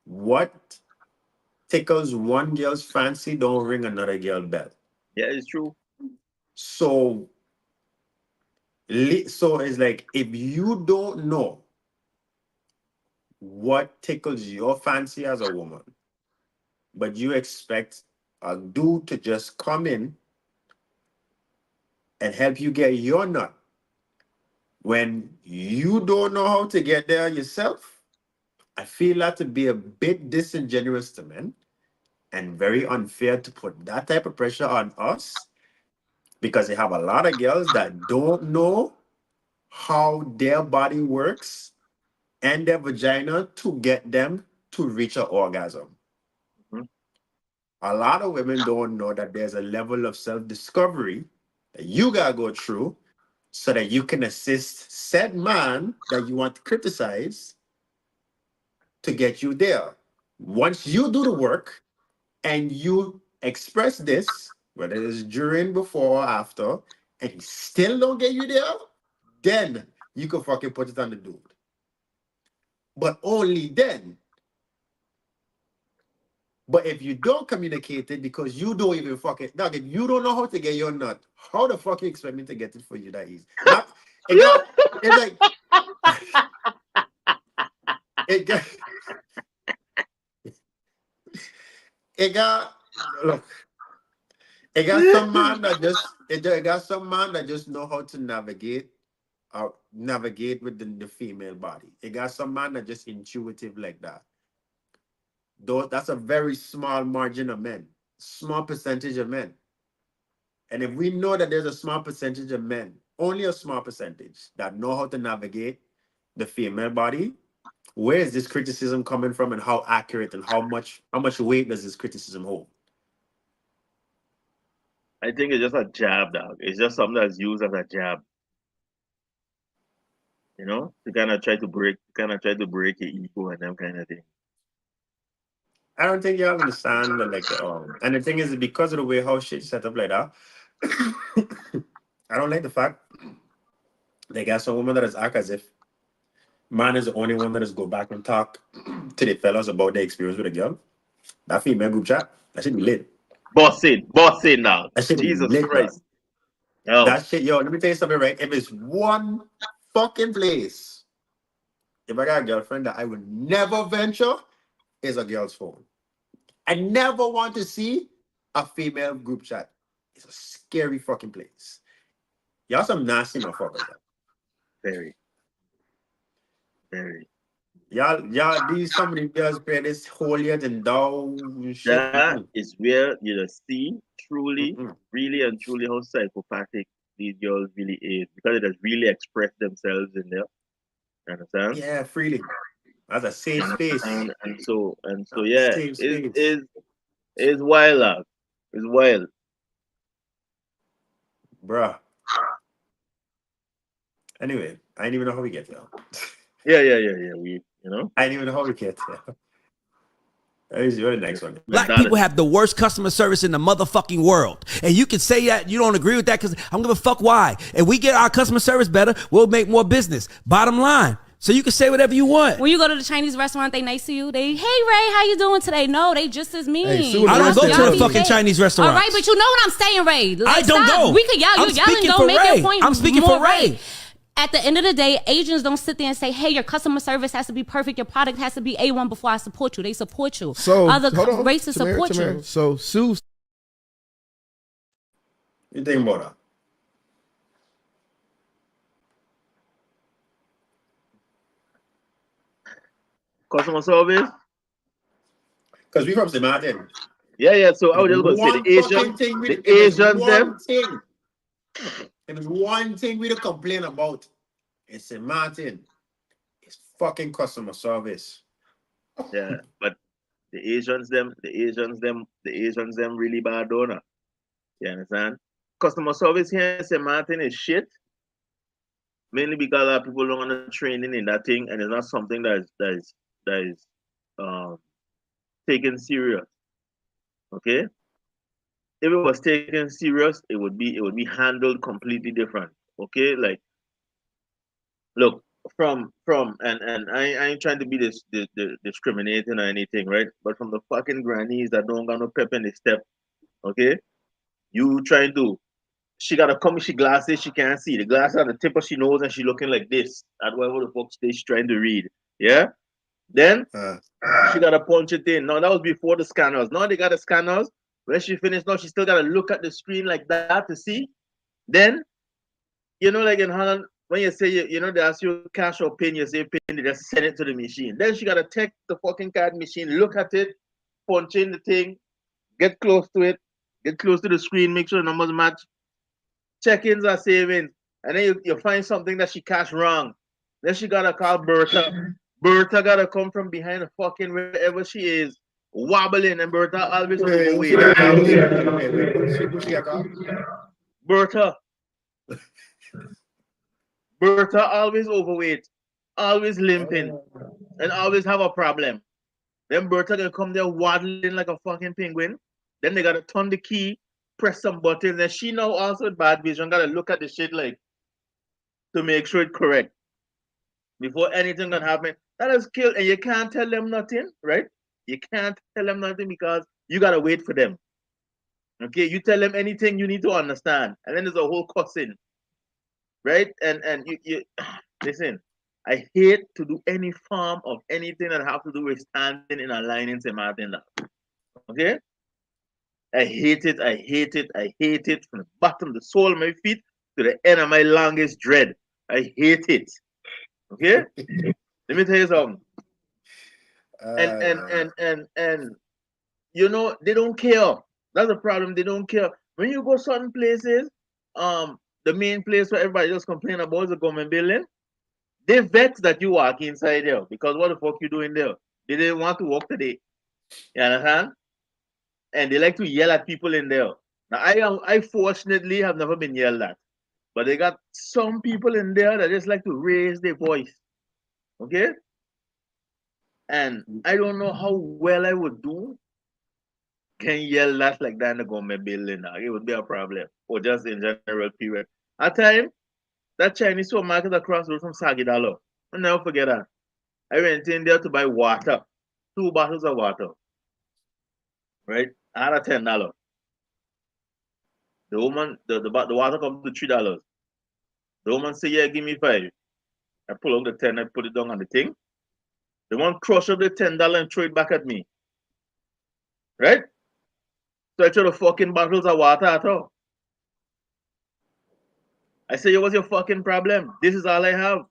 What tickles one girl's fancy don't ring another girl bell. Yeah, it's true. So So it's like if you don't know what tickles your fancy as a woman, but you expect a dude to just come in and help you get your nut when you don't know how to get there yourself, I feel that to be a bit disingenuous to men and very unfair to put that type of pressure on us because they have a lot of girls that don't know how their body works and their vagina to get them to reach an orgasm. Mhm. A lot of women don't know that there's a level of self discovery that you gotta go through so that you can assist said man that you want to criticize to get you there. Once you do the work and you express this, whether it's during, before, or after, and he still don't get you there, then you can fucking put it on the dude. But only then. But if you don't communicate it because you don't even fucking dog, if you don't know how to get your nut, how the fuck you expect me to get it for you that easy? Not it got it's like it got it got look, it got some man that just it got some man that just know how to navigate with the female body. It got some man that just intuitive like that. Though that's a very small margin of men, small percentage of men. And if we know that there's a small percentage of men, only a small percentage that know how to navigate the female body, where is this criticism coming from and how accurate and how much weight does this criticism hold? I think it's just a jab, dog. It's just something that's used as a jab, to kind of try to break your ego and them kind of thing. I don't think y'all understand and the thing is because of the way how shit set up like that, I don't like the fact they got some women that is act as if man is the only one that is go back and talk to the fellas about their experience with a girl. That female group chat, that should be lit. Boss in now. That should be Jesus lit, dog. Christ. Oh, That shit, yo, let me tell you something, right? If it's one fucking place, if I got a girlfriend that I would never venture, is a girl's phone. I never want to see a female group chat. It's a scary fucking place. Y'all some nasty motherfuckers. very, very. Y'all, these some of these girls play this holier than thou shit. That is where you just see truly, Mm-mm. really and truly how psychopathic these girls really is because they just really express themselves in there. You understand? Yeah, freely. That's a You safe space. understand? And so That's a yeah, safe it space. is wild out. It's wild. Bruh. Anyway, I didn't even know how we get here. Yeah. We I didn't even know how we get here. You're the next one. went Black down. people have the worst customer service in the motherfucking world. And you can say that you don't agree with that because I don't give a fuck why. If we get our customer service better, we'll make more business. Bottom line. So you can say whatever you want. When you go to the Chinese restaurant, they nice to you. They, hey Ray, how you doing today? No, they just as mean. Hey, Sue, I don't go Y'all to the be fucking fake. Chinese All restaurants. right, but you know what I'm saying, Ray. Like, I don't stop. go. We could yell. I'm You're yelling. speaking Don't for make Ray. your point. I'm speaking more for Ray. right. At the end of the day, agents don't sit there and say, hey, your customer service has to be perfect. Your product has to be A1 before I support you. They support you. So Other hold on, races Tamara, support you. So Sue, You think about that? Customer service. Because we from St. Martin. Yeah. So I If was there's just gonna say one fucking thing The if there's Asians them. one thing, if there's one thing we to complain about in St. Martin, it's fucking customer service. Yeah, but the Asians them really bad donor. You understand? Customer service here in St. Martin is shit. Mainly because a lot of people don't want to training in that thing, and it's not something that is um taken serious. Okay, if it was taken serious, it would be handled completely different. Okay, like look and I ain't trying to be discriminating or anything, right? But from the fucking grannies that don't got no pep in the step, okay, you trying to she got to come with she glasses, she can't see. The glasses at the tip of she nose and she looking like this at whatever the fuck she's trying to read. Yeah? Then Uh, she got to punch it in. No, that was before the scanners. Now they got the scanners. When she finished, now she still got to look at the screen like that to see. Then, like in Holland, when you say, they ask you cash or pin, you say pin, they just send it to the machine. Then she got to take the fucking card machine, look at it, punch in the thing, get close to it, get close to the screen, make sure the numbers match. Check-ins are savings. And then you find something that she cashed wrong. Then she got to call Bertha. Bertha got to come from behind the fucking wherever she is, wobbling, and Bertha always overweight. who she got? Bertha. Bertha always overweight, always limping, and always have a problem. Then Bertha gonna come there waddling like a fucking penguin. Then they gotta turn the key, press some buttons, and she now also with bad vision gotta look at the shit like to make sure it's correct before anything can happen. That is killed, and you can't tell them nothing, right? You can't tell them nothing because you gotta wait for them. Okay, you tell them anything you need to understand, and then there's a whole cussing, right? And you listen. I hate to do any form of anything that have to do with standing in a line in St. Martin. Okay? I hate it. I hate it. I hate it from the bottom of the sole of my feet to the end of my longest dread. I hate it. Okay? Let me tell you something. And they don't care. That's the problem. They don't care. When you go certain places, the main place where everybody just complain about is the government building. They vet that you walk inside there because what the fuck you doing there? They didn't want to walk today. You understand? And they like to yell at people in there. Now I fortunately have never been yelled at, but they got some people in there that just like to raise their voice. Okay? And I don't know how well I would do. Can yell that like that in the government building now? It would be a problem. Or just in general period. At time, that Chinese supermarket across the road from Sagidalo. I'll never forget that. I went in there to buy water, 2 bottles of water. Right? I had a $10. The woman, the water comes to $3. The woman say, yeah, give me 5. I pull out the 10, I put it down on the thing. The one crush up the $10 and throw it back at me. Right? So I throw the fucking bottles of water at her. I say, yo, what's your fucking problem? This is all I have.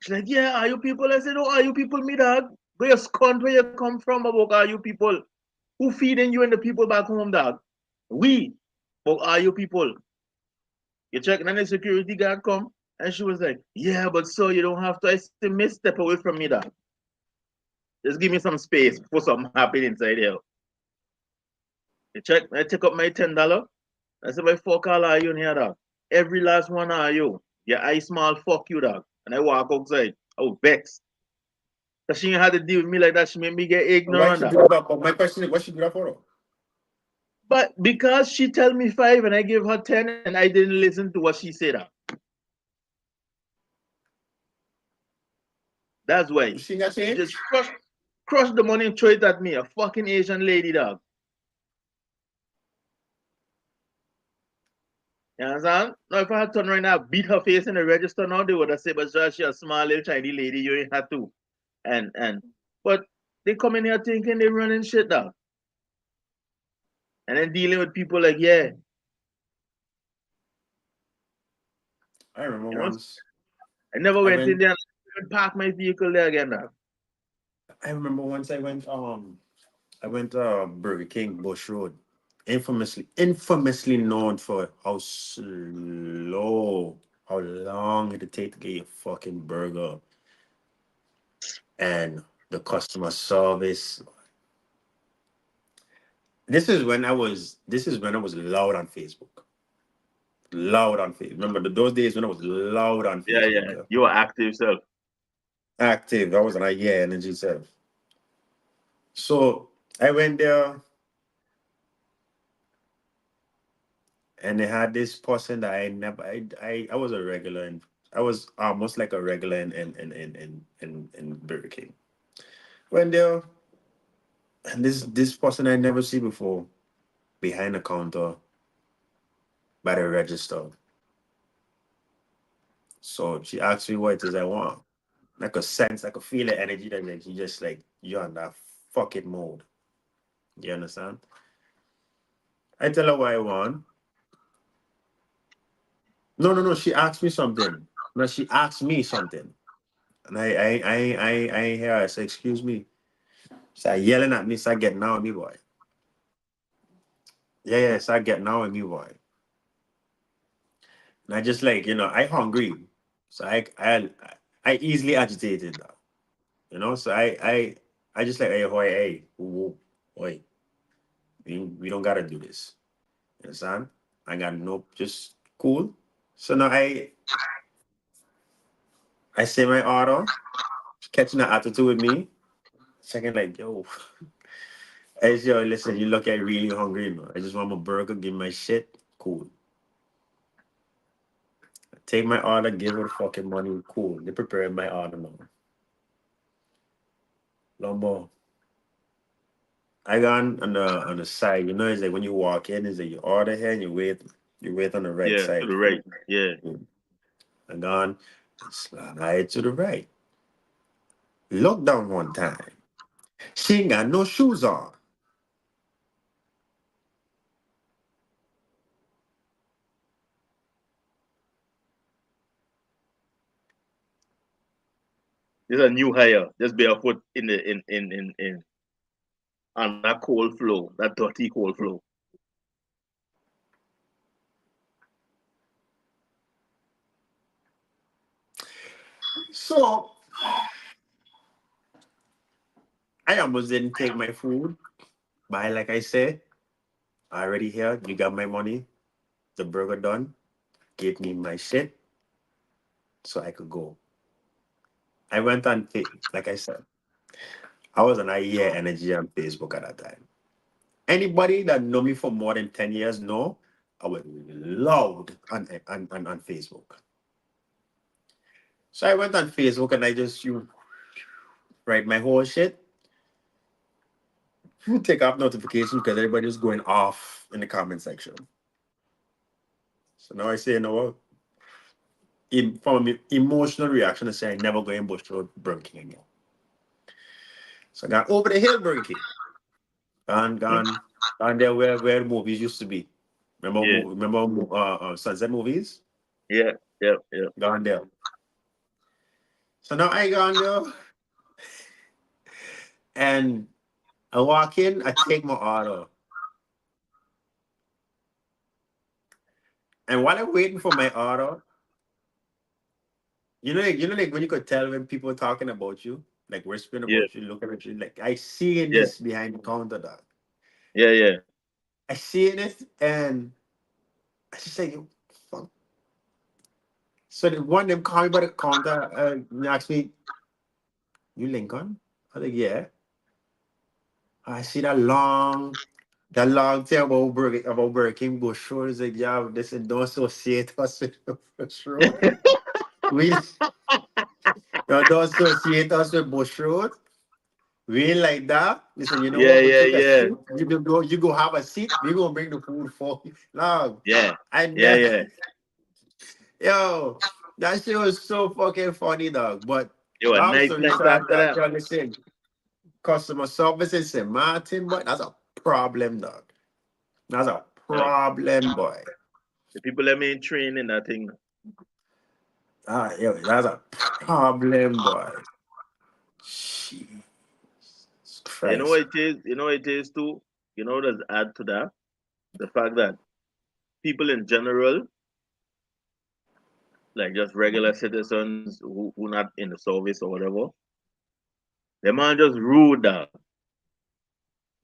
She's like, yeah, are you people? I said, oh, are you people me, dog? Where you scunt where you come from about are you people? Who feeding you and the people back home, dog? We. But are you people? You check, and then the security guard come, and she was like, yeah, but sir, you don't have to. I said, miss, step away from me, dog. Just give me some space for something happen inside here. You check, I take up my $10. I said, my fuck all are you in here, dog? Every last one are you. Your eye small, fuck you, dog. And I walk outside. I was vexed. So she had to deal with me like that. She made me get ignorant. But my question is, what she do that for? But because she tell me 5 and I give her 10 and I didn't listen to what she said. That's why. She got She changed? just crush the money and throw it at me. A fucking Asian lady, dog. You understand? Now, if I had turned right now, beat her face in the register now, they would have said, but she a small little Chinese lady, you ain't had to. But they come in here thinking they running shit down. And then dealing with people like, yeah. I remember once. I never went in there and parked my vehicle there again now. I remember once I went Burger King, Bush Road. Infamously known for how slow, how long it'd take to get your fucking burger. And the customer service. This is when I was loud on Facebook. Loud on Facebook. Remember those days when I was loud on Facebook? Yeah. You were active self. Active. I was an energy self. So I went there and they had this person that I was a regular and I was almost like a regular in Burger King. Went there and this person I never see before behind the counter by the register. So she asked me what it is I want. I could sense, I could feel the energy that like you just like you're on that fucking mode. You understand? I tell her what I want. No, no, no. She asked me something. No, she asked me something. And I hear her. I say, excuse me. She start yelling at me, start getting out of me, boy. Yeah, yeah, start getting out of me, boy. And I just like, I hungry. So I easily agitated now. So I just like, hey, boy, hey, whoa, boy, we don't gotta do this. You understand? I got no, just cool. So now I say my order, catching an attitude with me, checking like, yo, hey, yo, listen, you look at really hungry, man. I just want my burger, give me my shit, cool. Take my order, give her the fucking money, cool. They prepared my order now. Lombo. I got on the side, it's like when you walk in, it's like you order here and you wait on the right Yeah, to side. the right. Yeah. I gone, slide to the right. Look down one time. She ain't got no shoes on. This is a new hire, just barefoot in the in on that cold flow, that dirty cold flow. So I almost didn't take my food. But like I said, I already here. You got my money. The burger done. Give me my shit so I could go. I went on, like I said, I was on a year energy on Facebook at that time. Anybody that know me for more than 10 years know I was loud on Facebook. So I went on Facebook and I just you write my whole shit. You take off notification because everybody's going off in the comment section. So now I say, you know what? From an emotional reaction, I say I never go in Bush Road Burger King again. So I got over the hill Burger King. Gone, Mm. gone, gone there where movies used to be. Yeah, Remember Sunset movies? yeah, yeah, yeah. Gone there. So now I gone there and I walk in, I take my order. And while I'm waiting for my order, like when you could tell when people are talking about you, like whispering Yeah, about you, looking at you, like I see yeah, this behind the counter, dog. yeah, yeah. I see it and I just say, "Yo, fuck." So the one of them called me by the counter and asked me, "You Lincoln?" I was like, "Yeah." I see that long thing about Burger King Bush Road. It's like, yeah, this is don't associate us with Bush Road. We don't associate us with Bush Road. We ain't like that. Listen, you know Yeah, what? Go yeah, take a yeah, seat. You go have a seat. We gonna bring the food for you. No, yeah, I yeah, never. yeah. Yo, that shit was so fucking funny, dog. But Yo, a long nice story night short, after dog, that. yo, listen, customer service in St. Martin, but that's a problem, dog. That's a Uh, problem, boy. the people let me in training that thing. Yo, that's a problem, boy. Jesus You know what Christ. it is? You know what it is too? You know what does add to that? The fact that people in general, like just regular citizens who not in the service or whatever, they man just rude dog.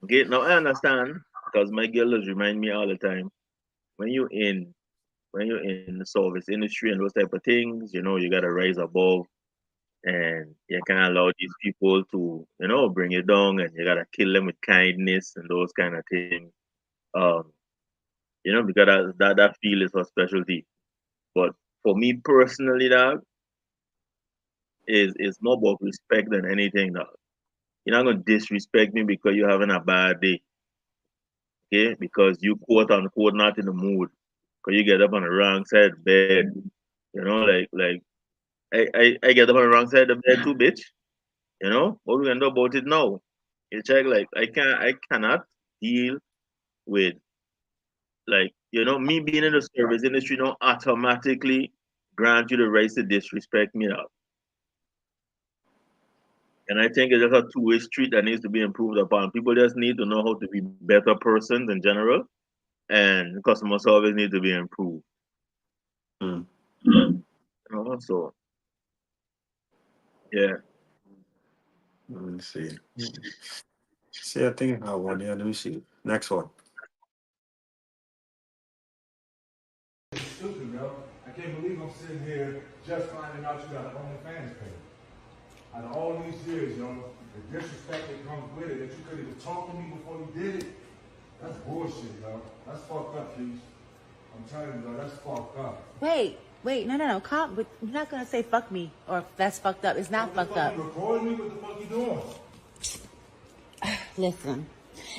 Okay, now I understand because my girl just remind me all the time when you in when you're in the service industry and those type of things, you gotta rise above and you can't allow these people to, bring you down and you gotta kill them with kindness and those kind of things. Um, because that field is a specialty. But for me personally, dog, is more about respect than anything, dog. You're not gonna disrespect me because you're having a bad day, okay? Because you quote unquote not in the mood. Cause you get up on the wrong side of the bed. You know, like I get up on the wrong side of the bed too, bitch. You know, what we gonna do about it now? You check, like I cannot deal with, like, you know, me being in the service industry don't automatically grant you the rights to disrespect me now. And I think it's just a two-way street that needs to be improved upon. People just need to know how to be better persons in general, and customer service needs to be improved. Mm. You know, so yeah. Let me see. See, I think I have one here. Let me see. Next one. Stupid, yo. I can't believe I'm sitting here just finding out you got an OnlyFans page. Out of all these years, yo, the disrespect that comes with it, that you could even talk to me before you did it, that's bullshit, yo. That's fucked up, Keith. I'm telling you, yo, that's fucked up. Wait, no, calm. But you're not gonna say fuck me or that's fucked up. It's not fucked up. You recording me? What the fuck you doing? Listen,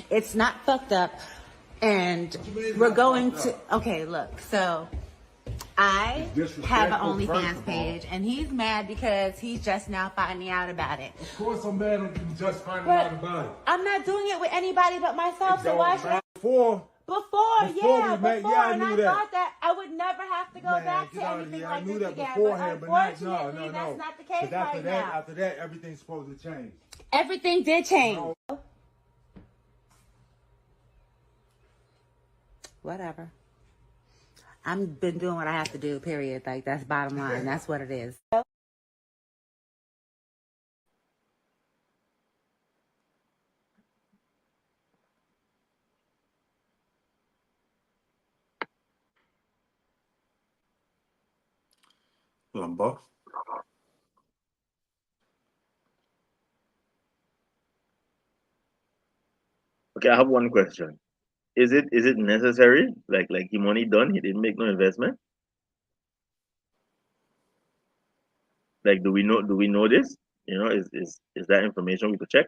it's not fucked up, and we're going to. Okay, look. So, I have an OnlyFans page, and he's mad because he's just now finding out about it. Of course, I'm mad at you just finding out about it. I'm not doing it with anybody but myself. So why should I? Before Before, we met, yeah, I and knew I that. thought that I would never have to go Man, back get to out of anything here. like I knew this that again. beforehand, But but not, unfortunately, that's not the case But after right that, now. after that, everything's supposed to change. Everything did change. No. Whatever. I've been doing what I have to do, period. Like, that's bottom line. That's what it is. Lumber. Okay, I have one question. Is it necessary? Like he money done, he didn't make no investment? Like, do we know this? You know, is that information we could check?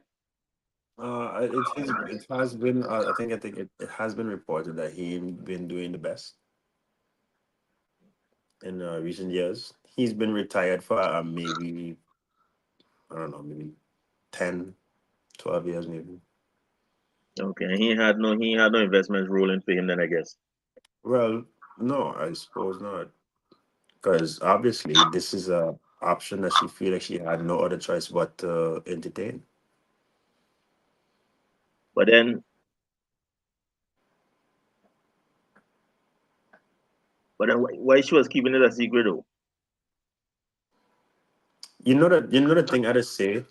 It has been. I think it has been reported that he been doing the best in recent years. He's been retired for maybe, I don't know, maybe 10, 12 years maybe. Okay, he had no investments rolling for him then, I guess. Well, no, I suppose not, because obviously this is a option that she feel like she had no other choice but to entertain. But then why she was keeping it a secret though? You know the thing I just say,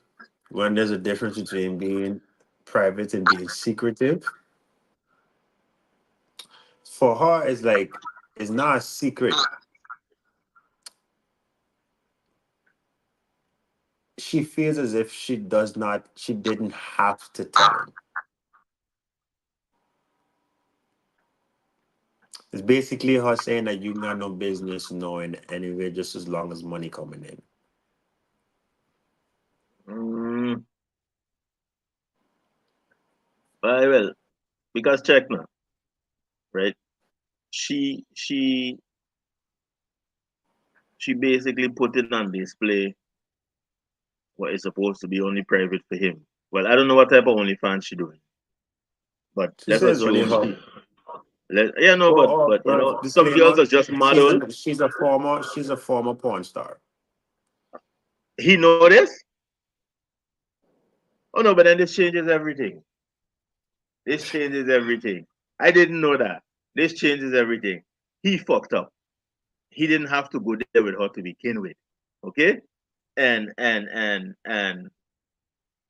when there's a difference between being private and being secretive. For her, it's like it's not a secret. She feels as if she didn't have to tell him. It's basically her saying that you got no business knowing anyway, just as long as money coming in. Mm, well, because check now, right? She she she basically put it on display what is supposed to be only private for him. Well, I don't know what type of OnlyFans she doing, but She let's says only assume. her. Yeah, no, but you Well, know, some girls disclaimer: are just model. she's a former porn star. He know this? Oh no, but then this changes everything. This changes everything. I didn't know that. This changes everything. He fucked up. He didn't have to go there with her to begin with. Okay? And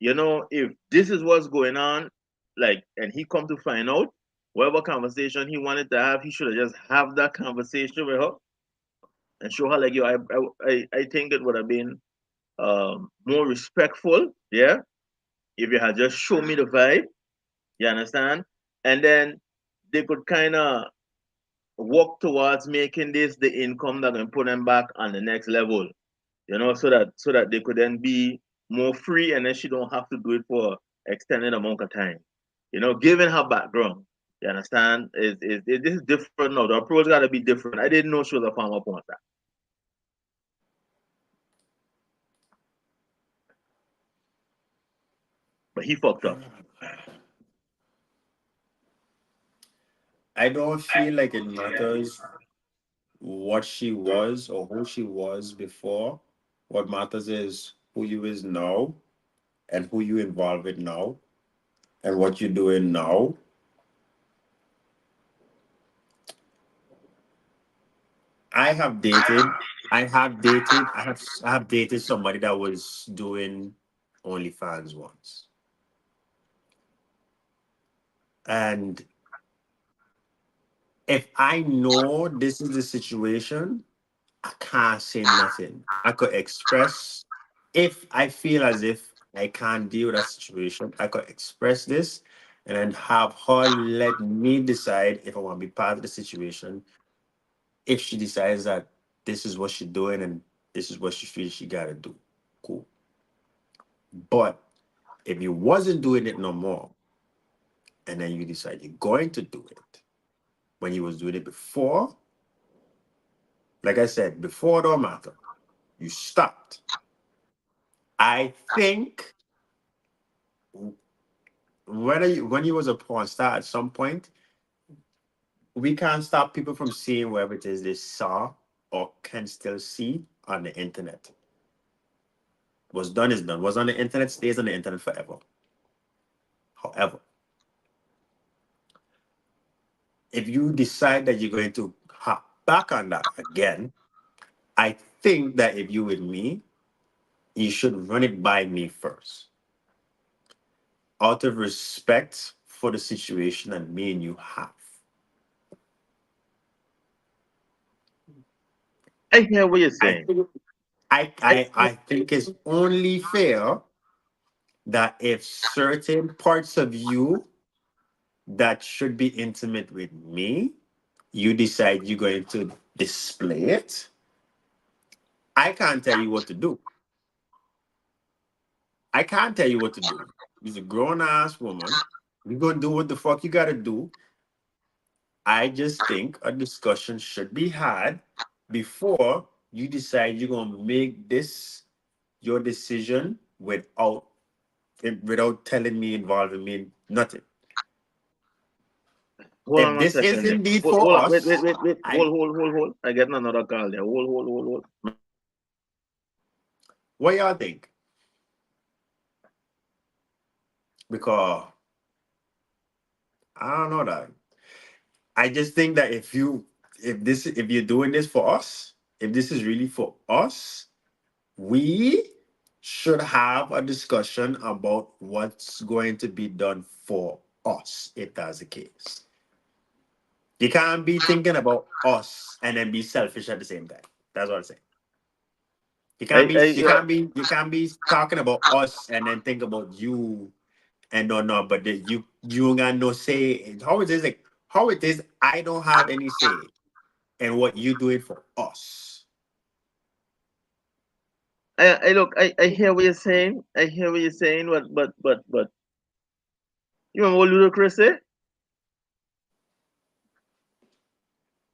you know, if this is what's going on, like, and he come to find out whatever conversation he wanted to have, he should have just have that conversation with her and show her, like, yo, I think it would have been more respectful, yeah, if you had just shown me the vibe, you understand? And then they could kind of work towards making this the income that can put them back on the next level, you know, so that they could then be more free, and then she don't have to do it for extended amount of time, you know, given her background, You understand? This is different now. The approach got to be different. I didn't know she was a farmer porn star. But he fucked up. I don't feel like it matters what she was or who she was before. What matters is who you is now and who you involved with now and what you're doing now. I have dated, I have dated somebody that was doing OnlyFans once. And if I know this is the situation, I can't say nothing. I could express if I feel as if I can't deal with that situation, I could express this and then have her let me decide if I want to be part of the situation. If she decides that this is what she's doing and this is what she feels she gotta do, cool. But if you wasn't doing it no more, and then you decide you're going to do it when you was doing it before, like I said, before it don't matter. You stopped. I think when you was a porn star at some point, we can't stop people from seeing whatever it is they saw or can still see on the internet. What's done is done. What's on the internet stays on the internet forever. However, if you decide that you're going to hop back on that again, I think that if you with me, you should run it by me first. Out of respect for the situation that me and you have. I hear what you're I saying. think I think it's only fair that if certain parts of you that should be intimate with me, you decide you're going to display it. I can't tell you what to do. I can't tell you what to do. You're a grown ass woman. You're gonna do what the fuck you gotta do. I just think a discussion should be had before you decide you're gonna make this your decision without telling me, involving me in nothing. Hold If on one this is second there. indeed Hold, for hold on. us, Wait. I Hold. I get another call there. Hold. what y'all think? Because I don't know that. I just think that if you're doing this for us, if this is really for us, we should have a discussion about what's going to be done for us if that's the case. You can't be thinking about us and then be selfish at the same time. That's what I'm saying. I You can't be talking about us and then think about you and no, but you ain't got no say. How it is like how it is, I don't have any say in what you doing for us. I look. I hear what you're saying. I hear what you're saying. But. You remember what Ludacris said?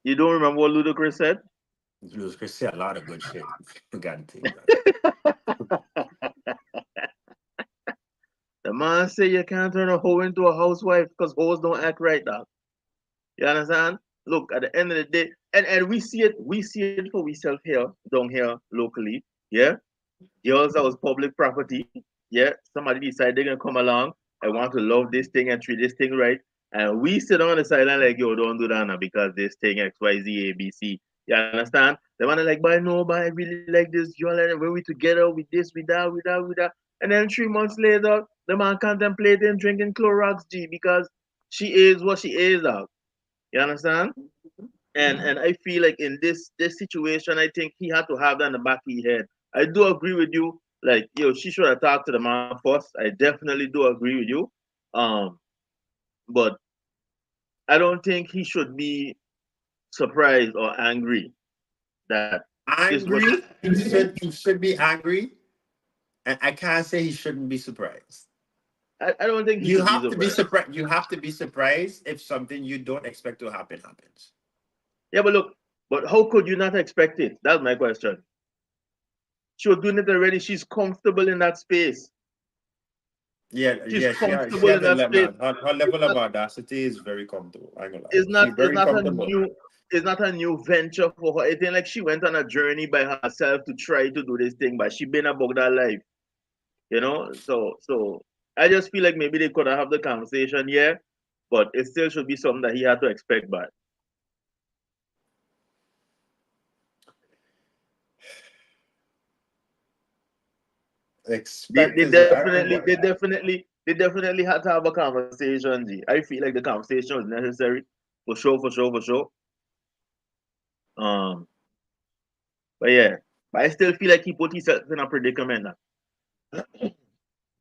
You don't remember what Ludacris said? You was gonna say a lot of good shit. You gotta think that. The man say you can't turn a hoe into a housewife because hoes don't act right, dog. You understand? Look, at the end of the day, and we see it for ourselves here, down here locally. Yeah, girls that was public property. Yeah, somebody decide they're gonna come along. I want to love this thing and treat this thing right. And we sit on the sideline like, yo, don't do that now because this thing XYZ ABC. You understand? They wanna like, but I really like this girl and when we together with this, with that. And then 3 months later, the man contemplating drinking Clorox G because she is what she is, dog. You understand? And I feel like in this situation, I think he had to have that in the back of his head. I do agree with you. Like, yo, she should have talked to the man first. I definitely do agree with you. Um, but I don't think he should be surprised or angry that this was. Angry, he should be angry, and I can't say he shouldn't be surprised. I don't think he You should be have to be surprised. surprised. You have to be surprised if something you don't expect to happen happens. Yeah, but look, but how could you not expect it? That's my question. She was doing it already. She's comfortable in that space. Yeah, She's yeah. She comfortable has in a that level. space. Her level of audacity is very comfortable. I ain't gonna lie. It's She's not it's very not a comfortable. new it's not a new venture for her. It's like she went on a journey by herself to try to do this thing, but she been about that life, you know. So I just feel like maybe they could have the conversation, yeah, but it still should be something that he had to expect. But Expect is they definitely had to have a conversation. G. I feel like the conversation was necessary for sure, for sure, for sure. Um, but yeah, but I still feel like he put himself in a predicament. Now.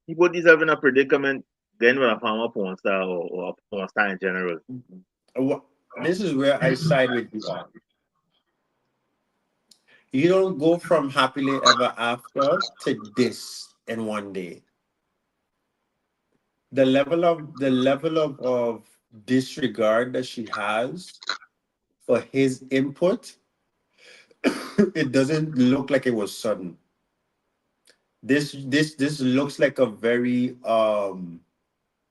He put himself in a predicament then with a former porn star or a porn star in general. This is where I side with you. You don't go from happily ever after to this in one day. The level of disregard that she has for his input, it doesn't look like it was sudden. This looks like a very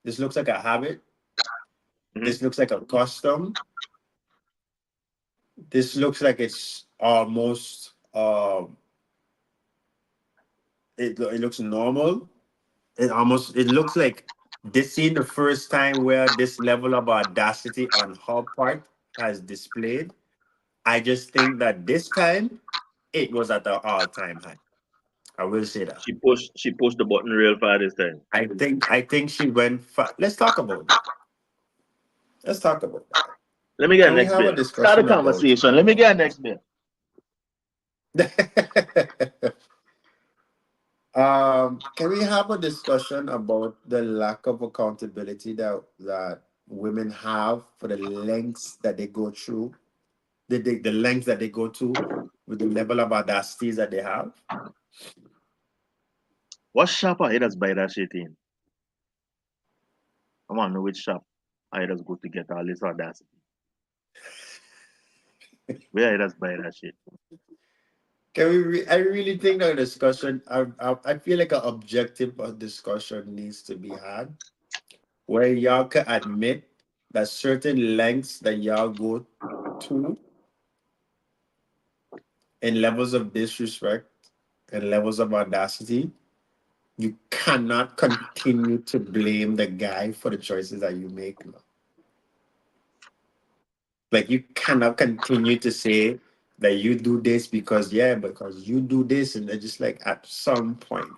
this looks like a habit. Mm-hmm. This looks like a custom. This looks like it's almost it looks normal. It looks like this ain't the first time where this level of audacity on her part has displayed. I just think that this time it was at the all-time high. I will say that. She pushed the button real far this time. I think she went let's talk about that. Let's talk about that. Let me get a Can we next have a beer. Start a discussion about conversation. Let me get a next beer. can we have a discussion about the lack of accountability that women have for the lengths that they go through, the lengths that they go to with the level of audacity that they have? What shop I just buy that shit in? I want to know which shop I just go to get all this audacity. Where I just buy that shit? Can I really think that discussion. I feel like an objective discussion needs to be had where y'all can admit that certain lengths that y'all go to in levels of disrespect and levels of audacity, you cannot continue to blame the guy for the choices that you make. Like you cannot continue to say that you do this because you do this, and they're just like at some point,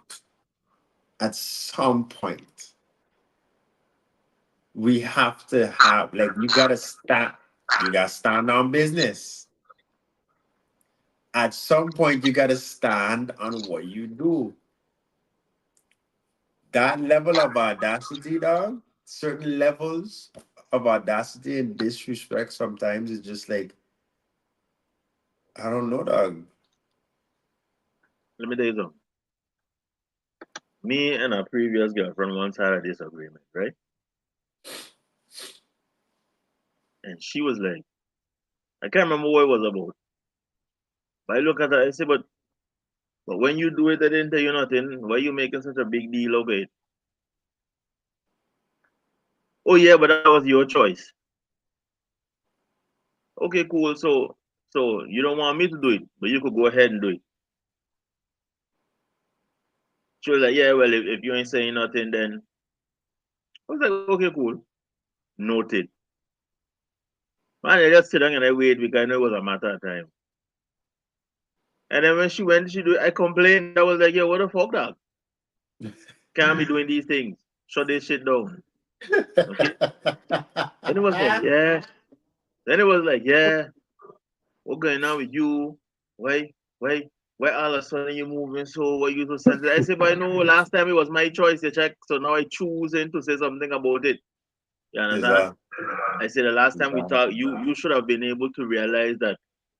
we have to have like you gotta stand on business. At some point, you gotta stand on what you do. That level of audacity, dog, certain levels of audacity and disrespect sometimes is just like, I don't know, dog. Let me tell you something. Me and a previous girlfriend once had a disagreement, right? And she was like, I can't remember what it was about. But I look at her, I say, but when you do it, I didn't tell you nothing. Why you making such a big deal of it? Oh yeah, but that was your choice. Okay, cool. So you don't want me to do it, but you could go ahead and do it. She was like, yeah, well, if you ain't saying nothing, then I was like, okay, cool. Noted. Man, I just sit down and I wait because I know it was a matter of time. And then when she went, she do it, I complained. I was like, yo, what the fuck, dog? Can't be doing these things. Shut this shit down. Okay? And it was like, yeah. Then it was like, yeah, what going on with you? Why, why, why all of a sudden you moving so what you so sensitive? I said, but I know last time it was my choice to check, so now I choosing to say something about it. You Is understand? I said the last time we talked, you should have been able to realize that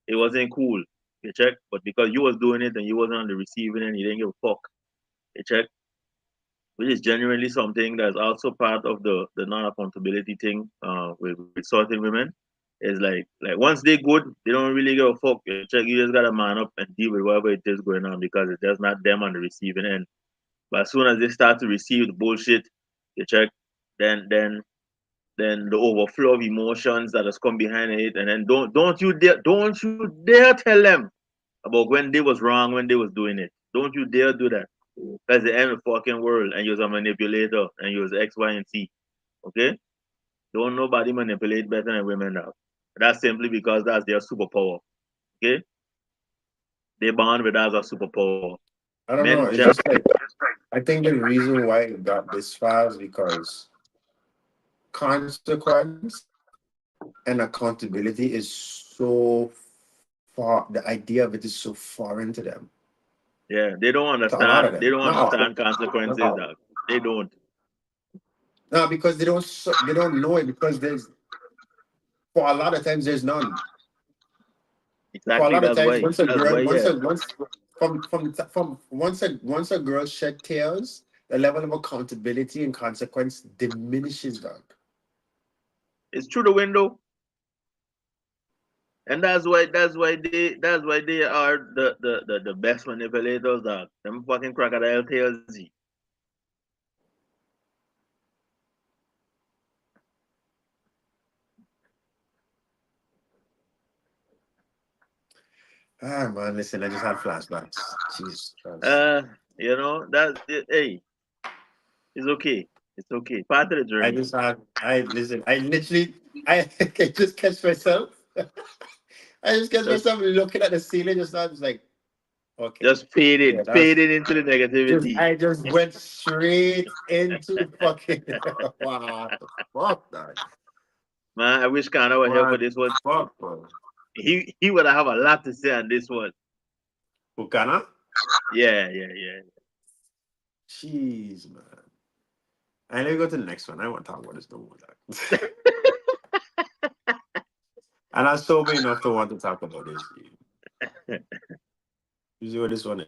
it wasn't cool. You check, but because you was doing it and you wasn't on the receiving end, you didn't give a fuck. You check. which is genuinely something that's also part of the non-accountability thing with certain women. Is like once they good, they don't really give a fuck. You check, you just gotta man up and deal with whatever it is going on because it's just not them on the receiving end. But as soon as they start to receive the bullshit, you check, then the overflow of emotions that has come behind it, and then don't you dare tell them about when they was wrong when they was doing it. Don't you dare do that. That's the end of the fucking world, and you're a manipulator, and you're X, Y, and Z. Okay? Don't nobody manipulate better than women now. That's simply because that's their superpower. Okay? They born with that as a superpower. I don't Men know. It's just just like I think the reason why it got this far is because consequence and accountability is so far. The idea of it is so foreign to them. yeah, they don't To a lot of understand. They them, don't not all. understand consequences, Not all. dog. They don't. No, because they don't know it because there's for a lot of times there's none. For a Exactly. lot of That's times, why. once a That's girl, why. Yeah, from once a girl shed tears, the level of accountability and consequence diminishes. Dog. it's through the window, and that's why they are the best manipulators, dog. Them fucking crocodile tails. Ah man, listen, I just had flashbacks. Jesus Christ. Uh, hey, it's okay. It's okay. Part of the I journey. just had I listen, I literally I I just catch myself. I just catch Just myself looking at the ceiling just now. I was like, okay. just fading, Yeah, that's fading into the just negativity. I just went straight into fucking what the fuck, dog? Man, I wish Kana were here for What this the one. fuck, bro? He would have a lot to say on this one. Bukana? Yeah, yeah, yeah. Jeez, man. And let me go to the next one. I want to talk about this no more, dog. And I'm sober enough to want to talk about this. You see what this one is?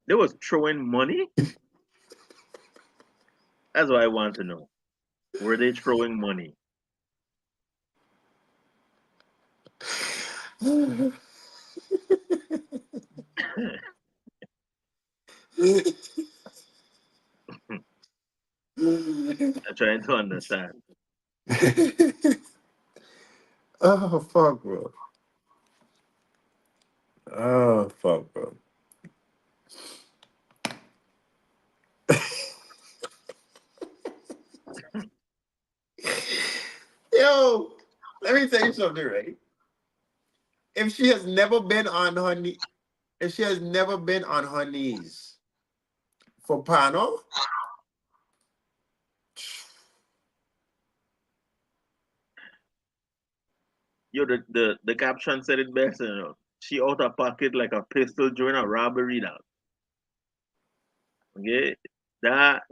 They was throwing money. That's what I want to know. Were they throwing money? I'm trying to understand. Oh fuck, bro. Oh fuck, bro. Yo, let me tell you something, right? If she has never been on her knee, if she has never been on her knees for Pano, Yo, the caption said it best. She out of pocket like a pistol during a robbery. Now, okay, that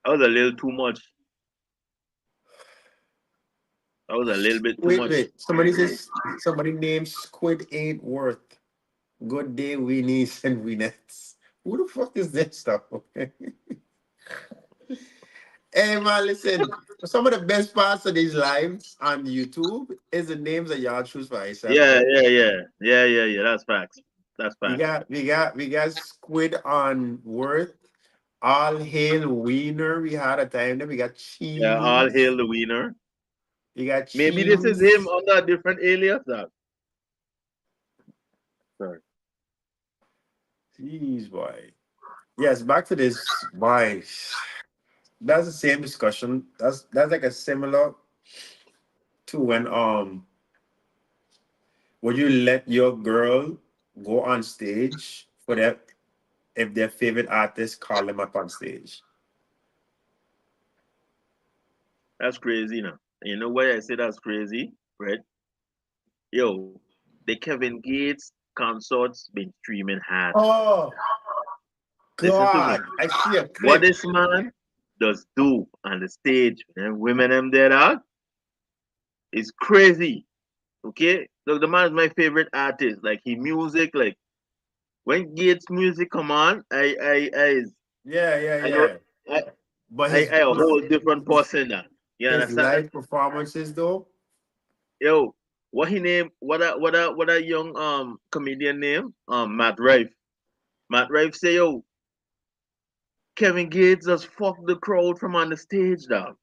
was a little too much. That was a little bit too wait, much. wait. Somebody named Squid ain't worth. Good day, weenies and weenettes. Who the fuck is this stuff? Okay. Hey man, listen. Some of the best parts of these lives on YouTube is the names that y'all choose for yourself. Yeah, yeah, yeah, yeah, yeah, yeah. That's facts. That's We facts. got we got we got Squid on Worth. All hail Wiener. We had a time there. We got Yeah, all hail cheese. the winner. We got Maybe this is him cheese. under a different alias. Dog. Sorry. Jeez, boy. Yes, back to this. Boy, that's the same discussion. That's like a similar to when would you let your girl go on stage for that if their favorite artist call them up on stage? That's crazy, now. You know why I say that's crazy, right? Yo, the Kevin Gates concerts been streaming hard. Oh Listen to me. God, I see a What clip. this man does do on the stage and women them there are is crazy. Okay? Look, the man is my favorite artist. Like he music, like when Gates music come on, Yeah, yeah, I know yeah. I But I a whole different person now. You his understand? live performances though. Yo, what he name? What a young comedian name? Matt Rife. Matt Rife say, yo, Kevin Gates just fuck the crowd from on the stage, dog.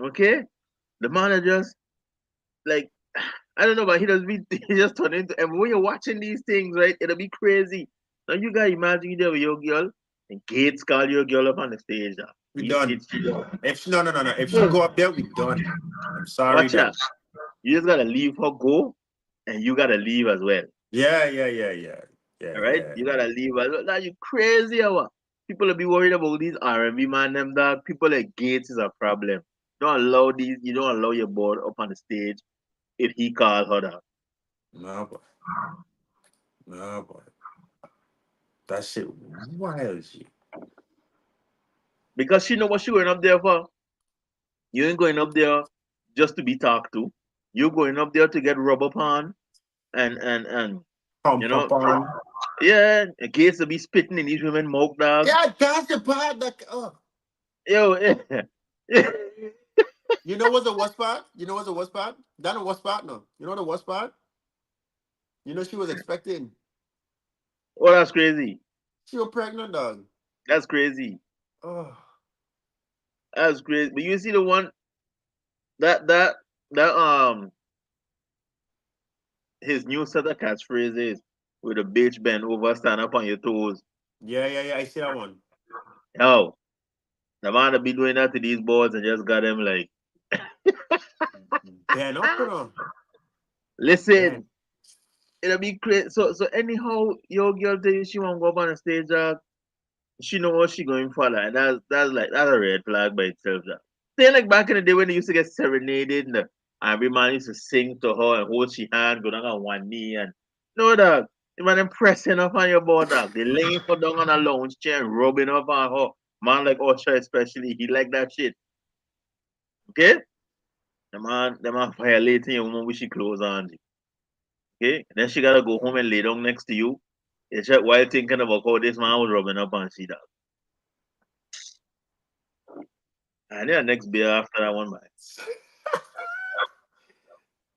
Okay? The man is just like I don't know, but he does be he just turn into and when you're watching these things, right, it'll be crazy. Now you gotta imagine you there with your girl and Gates call your girl up on the stage, dog. We He done. sits you down. If she, no, no, no, no. If she go up there, we done. I'm sorry, Watch out. dog. You just gotta leave her go and you gotta leave as well. Yeah, yeah, yeah, yeah, yeah, All right? yeah. You gotta leave as well. Now you crazy or what? People will be worried about these R&B man them dog. People like Gates is a problem. You don't allow your boy up on the stage if he call her that. No, boy. No, boy. That shit wild, G. Because she know what she going up there for. You ain't going up there just to be talked to. You're going up there to get rub upon and Pump, you pump know, on. yeah, in case to be spitting in these women mouth dog. Yeah, that's the part that. Yo, yeah. You know what's the worst part? You know what's the worst part? That the worst part, no. You know the worst part? You know she was expecting. Oh, that's crazy. She was pregnant, dog. That's crazy. Oh, That's crazy. But you see the one that that that his new set of catchphrases with a bitch bend over, stand up on your toes. yeah, yeah, yeah. I see that one. Yo, the man to be doing that to these boys and just got them like, Ben up, you know. Ben. listen, it'll be crazy. So anyhow, your girl tell you she won't go up on the stage, she know what she going for. Like that's a red flag by itself. Say like back in the day when they used to get serenaded and every man used to sing to her and hold she hand, go down on one knee and no dog. The man them pressing up on your board dog. They laying for down on a lounge chair and rubbing up on her. Man like Usher especially, he like that shit. Okay? The man violating your woman with she clothes on. Okay? Then she gotta go home and lay down next to you. It's just while thinking about how this man was rubbing up on she dog. And then next beer after that one, man.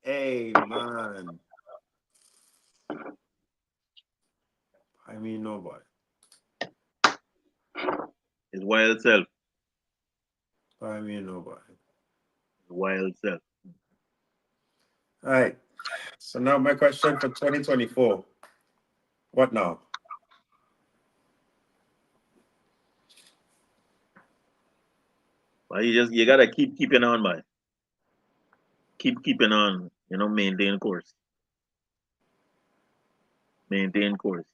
Hey, man. I mean, no, boy. His wild self. I mean, no, boy. His wild self. All right. So now my question for 2024. What now? But you gotta keep keeping on, man. Keep keeping on. Maintain course. Maintain course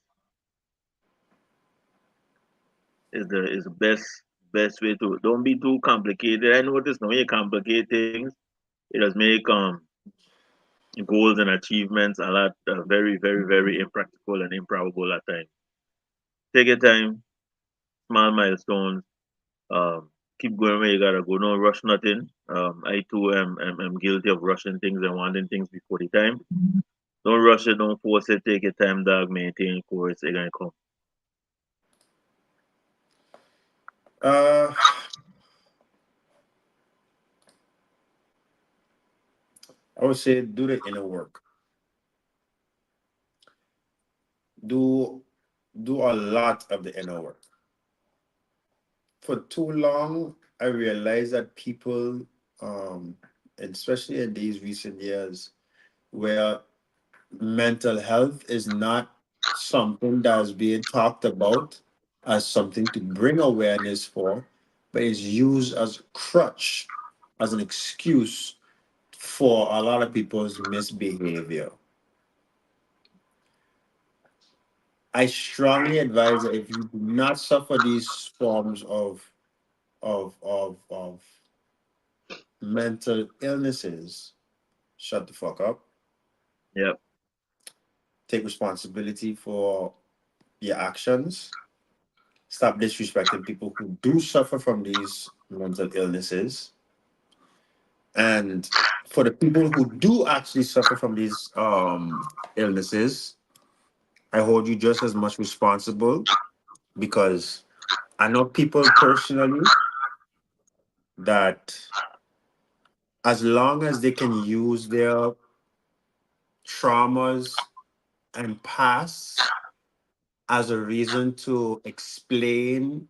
is the best way to. Don't be too complicated. I notice now when you complicate things, it does make goals and achievements a lot very very very impractical and improbable at times. Take your time, small milestones. Um, Keep going where you gotta go. Don't rush nothing. I too am guilty of rushing things and wanting things before the time. Don't rush it. Don't force it. Take your time, dog. Maintain course. It's gonna come. Uh, I would say do the inner work. Do do a lot of the inner work. For too long, I realized that people, um, especially in these recent years, where mental health is not something that's being talked about as something to bring awareness for, but is used as a crutch, as an excuse for a lot of people's misbehavior. I strongly advise that if you do not suffer these forms of mental illnesses, shut the fuck up. Yep. Take responsibility for your actions. Stop disrespecting people who do suffer from these mental illnesses. And for the people who do actually suffer from these illnesses, I hold you just as much responsible because I know people personally that as long as they can use their traumas and past as a reason to explain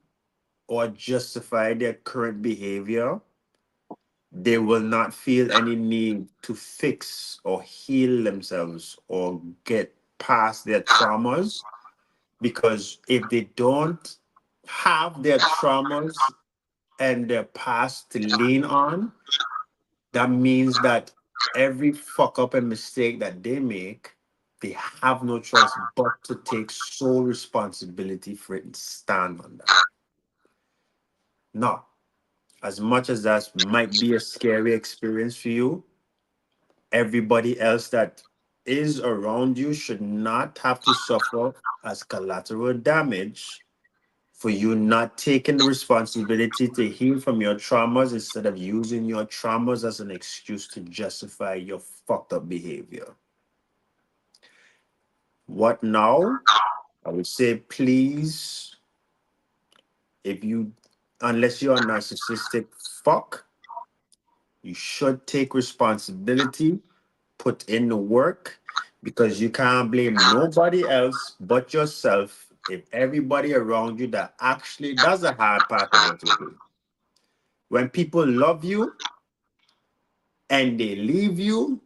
or justify their current behavior, they will not feel any need to fix or heal themselves or get past their traumas. Because if they don't have their traumas and their past to lean on, that means that every fuck up and mistake that they make, they have no choice but to take sole responsibility for it and stand on that. Now, as much as that might be a scary experience for you, everybody else that is around you should not have to suffer as collateral damage for you not taking the responsibility to heal from your traumas instead of using your traumas as an excuse to justify your fucked up behavior. What now? I would say, please, if you, unless you're a narcissistic fuck, you should take responsibility, put in the work, because you can't blame nobody else but yourself if everybody around you that actually does a hard part of it with you. When people love you and they leave you,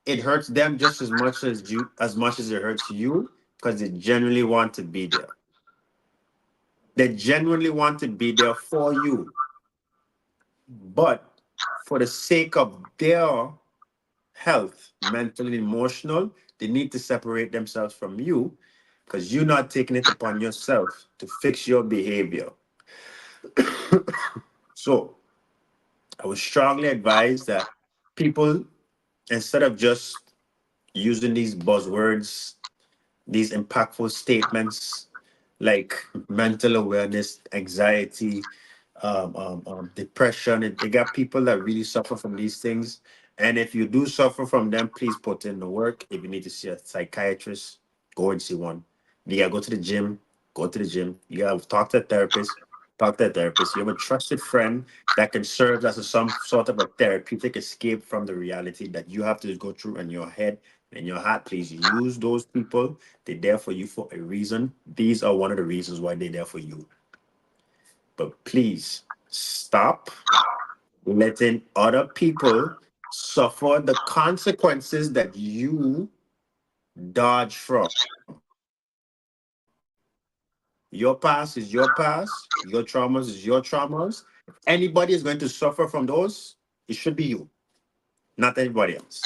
it hurts them just as much as it hurts you because they genuinely want to be there. They genuinely want to be there for you. But for the sake of their health, mental and emotional, they need to separate themselves from you because you're not taking it upon yourself to fix your behavior. So I would strongly advise that people, instead of just using these buzzwords, these impactful statements like mental awareness, anxiety, depression. They got people that really suffer from these things. And if you do suffer from them, please put in the work. If you need to see a psychiatrist, go and see one. You gotta go to the gym, go to the gym. You gotta talk to a therapist, talk to a therapist. You have a trusted friend that can serve as some sort of a therapeutic escape from the reality that you have to go through in your head and your heart. Please use those people. They're there for you for a reason. These are one of the reasons why they're there for you. But please stop letting other people suffer the consequences that you dodge from. Your past is your past, your traumas is your traumas. If anybody is going to suffer from those, it should be you, not anybody else.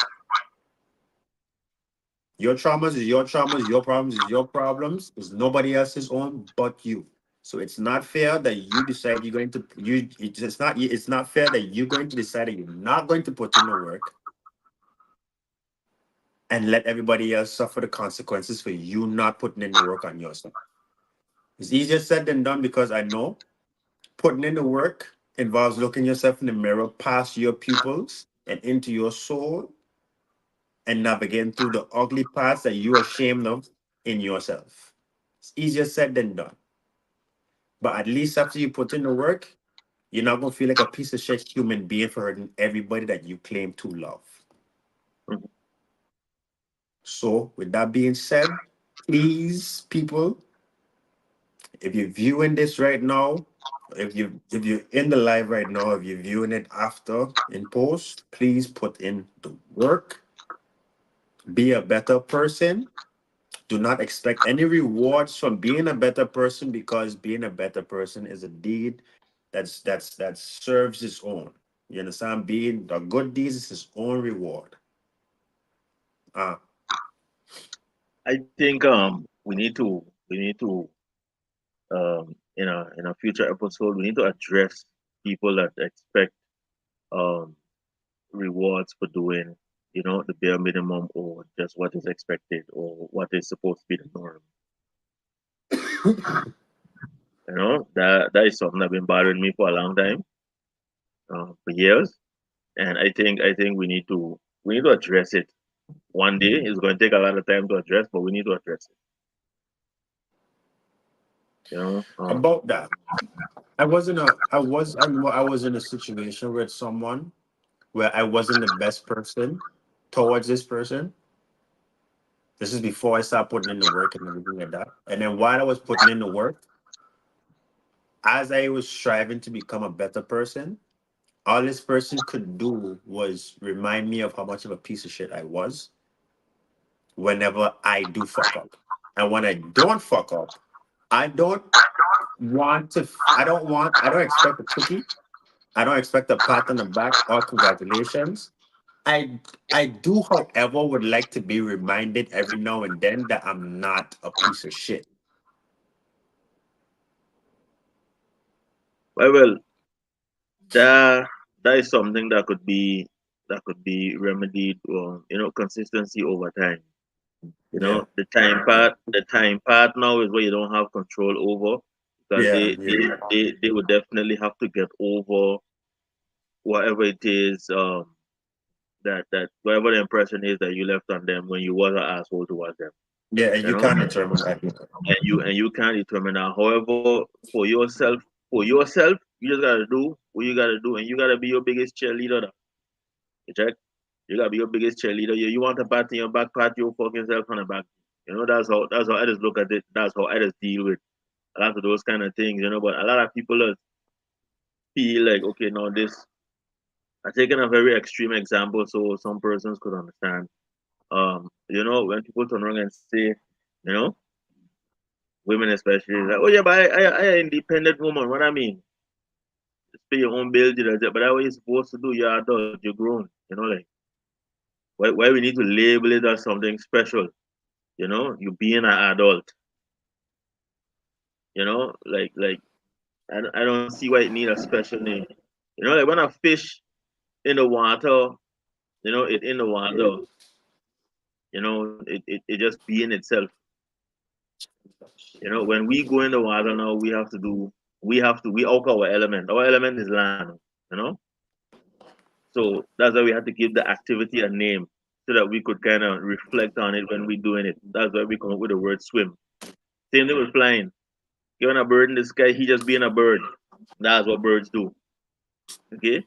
Your traumas is your traumas, your problems is your problems. It's nobody else's own but you. So it's not fair that you decide you're going to you. It's not fair that you're going to decide that you're not going to put in the work and let everybody else suffer the consequences for you not putting in the work on yourself. It's easier said than done because I know putting in the work involves looking yourself in the mirror past your pupils and into your soul and navigating through the ugly parts that you're ashamed of in yourself. It's easier said than done. But at least after you put in the work, you're not gonna feel like a piece of shit human being for hurting everybody that you claim to love. So, with that being said, please, people, if you're viewing this right now, if you're in the live right now, if you're viewing it after in post, please put in the work. Be a better person. Do not expect any rewards from being a better person, because being a better person is a deed that serves its own. You understand? Being the good deeds is its own reward. Ah, I think we need to in a future episode we need to address people that expect um rewards for doing the bare minimum or just what is expected or what is supposed to be the norm. That is something that's been bothering me for a long time, for years, and I think we need to address it. One day it's going to take a lot of time to address, but we need to address it. You know, about that, I was in a situation with someone where I wasn't the best person towards this person. This is before I started putting in the work and everything like that. And then while I was putting in the work, as I was striving to become a better person, all this person could do was remind me of how much of a piece of shit I was whenever I do fuck up. And when I don't fuck up, I don't I don't expect a cookie. I don't expect a pat on the back or congratulations. I I do, however, would like to be reminded every now and then that I'm not a piece of shit. well, that that is something that could be remedied, consistency over time. Yeah. The time part now is where you don't have control over, because Yeah, they yeah. they they, they would definitely have to get over whatever it is, that whatever the impression is that you left on them when you was an asshole towards them. Yeah, and You you know, can't determine that. and you can't determine that. However, for yourself, you just gotta do what you gotta do, and you gotta be your biggest cheerleader. Now. You check. You gotta be your biggest cheerleader. You want a pat in your back, pat your fucking self on the back. That's how I just look at it. That's how I just deal with a lot of those kind of things. But a lot of people feel like, okay, now this I taken a very extreme example so some persons could understand. When people turn around and say, you know, women especially, like, oh yeah, but I an independent woman. What I mean, just pay your own bills, but that's what you're supposed to do. You're adult, you're grown. Like why we need to label it as something special. You being an adult. Like I don't see why it need a special name. Like when a fish in the water, it in the water. It just being itself. When we go in the water now, we out our element. Our element is land. You know, so that's why we had to give the activity a name so that we could kind of reflect on it when we're doing it. That's why we come up with the word swim. Same thing with flying. Given a bird in the sky, he just being a bird. That's what birds do. Okay,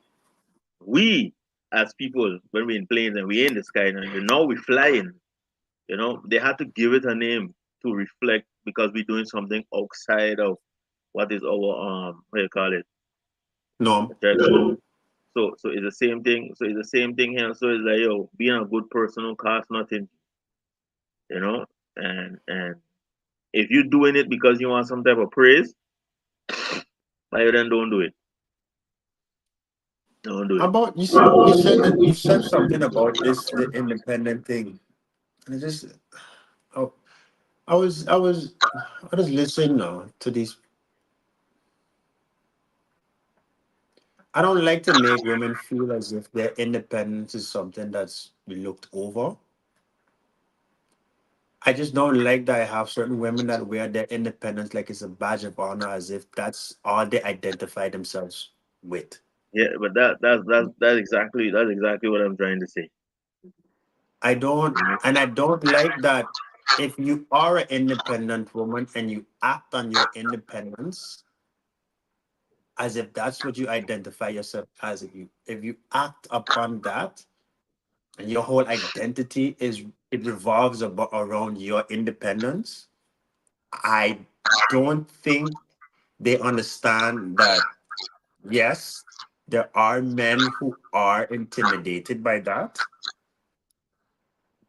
we as people when we're in planes and we're in the sky now we're flying. They had to give it a name to reflect because we're doing something outside of what is our what you call it. No. Okay? So it's the same thing. So it's the same thing here. So it's like, yo, being a good person don't cost nothing, you know. And if you're doing it because you want some type of praise, why then don't do it. Don't do it. About you said something about this the independent thing. And I just oh, I was listening now to these. I don't like to make women feel as if their independence is something that's looked over. I just don't like that I have certain women that wear their independence like it's a badge of honor, as if that's all they identify themselves with. Yeah, but that's exactly what I'm trying to say. I don't like that if you are an independent woman and you act on your independence as if that's what you identify yourself as. If you act upon that and your whole identity is it revolves around your independence, I don't think they understand that, yes, there are men who are intimidated by that,